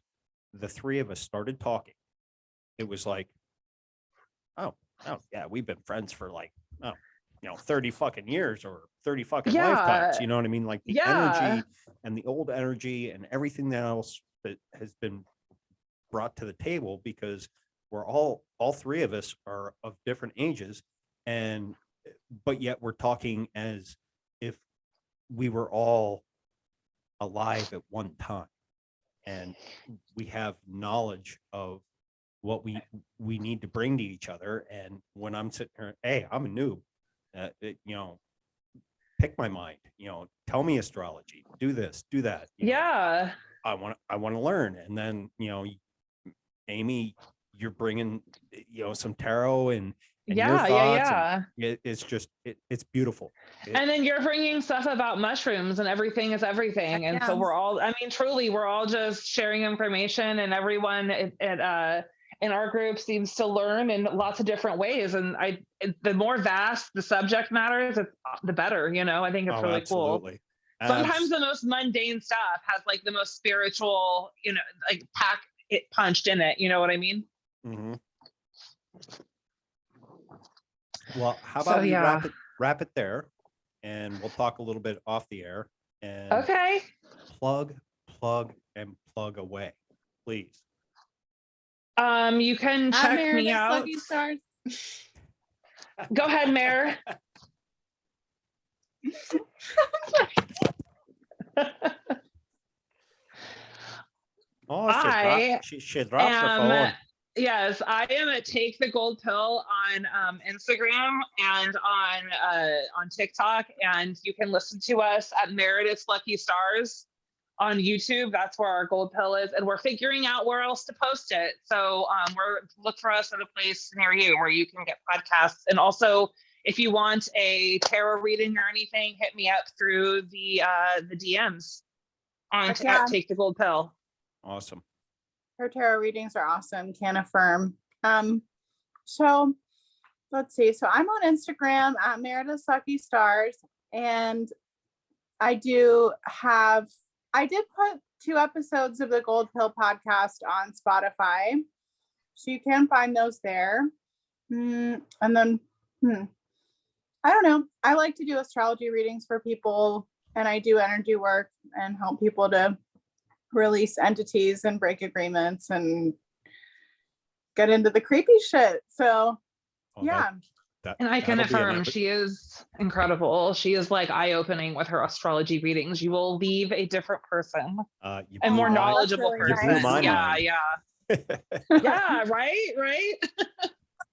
the three of us started talking, it was like, oh yeah, we've been friends for like 30 fucking years or 30 fucking lifetimes. You know what I mean? Like the energy and the old energy and everything else that has been brought to the table, because we're all three of us are of different ages, but yet we're talking as if we were all alive at one time, and we have knowledge of what we need to bring to each other. And when I'm sitting here, hey, I'm a noob, pick my mind, tell me astrology, do this, do that. I want to learn. And then, Amy, you're bringing, some tarot and your thoughts. It's just, it's beautiful. And then you're bringing stuff about mushrooms, and everything is everything. And so we're all, truly, we're all just sharing information, and everyone in our group seems to learn in lots of different ways. And the more vast the subject matter is, the better, I think it's really cool. Sometimes the most mundane stuff has like the most spiritual, like pack it punched in it. You know what I mean? Mm-hmm. Well, how about we wrap it there, and we'll talk a little bit off the air, and plug and plug away, please. You can check me out. Go ahead, Mare. She dropped her phone. Yes, I am at Take the Gold Pill on Instagram and on TikTok, and you can listen to us at Meredith's Lucky Stars on YouTube. That's where our Gold Pill is, and we're figuring out where else to post it. So look for us at a place near you where you can get podcasts. And also, if you want a tarot reading or anything, hit me up through the DMs on at Take the Gold Pill. Awesome. Her tarot readings are awesome. Can affirm. So let's see. So I'm on Instagram at Meredith's Lucky Stars, and I did put 2 episodes of the Gold Pill podcast on Spotify, so you can find those there. And then, I don't know. I like to do astrology readings for people, and I do energy work and help people to release entities and break agreements and get into the creepy shit. So and I can affirm she is incredible. She is like eye-opening with her astrology readings. You will leave a different person, a more knowledgeable person. Yeah, right.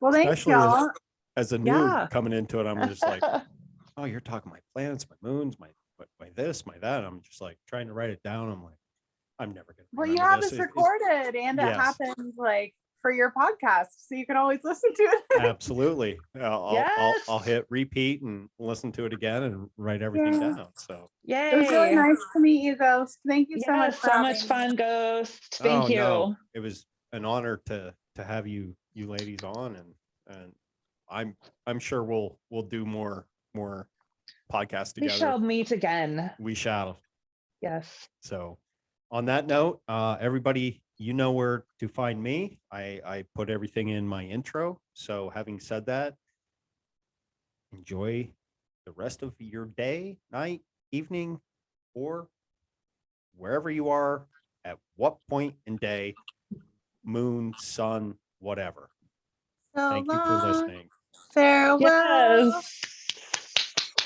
Well, thanks, y'all. As a noob coming into it, I'm just like, oh, you're talking my planets, my moons, my this, my that. I'm just like trying to write it down. I'm like, I'm never gonna. Well, you have this recorded, and it happens like for your podcast, so you can always listen to it. Absolutely. I'll hit repeat and listen to it again and write everything down. So yay! It was really nice to meet you, Ghost. Thank you so much. So much fun, Ghost. Thank you. No. It was an honor to have you ladies on, and I'm sure we'll do more podcasts together. We shall meet again. We shall. Yes. So on that note, everybody, you know where to find me. I put everything in my intro. So having said that, enjoy the rest of your day, night, evening, or wherever you are, at what point in day, moon, sun, whatever. Thank you for listening. Farewell. Yes.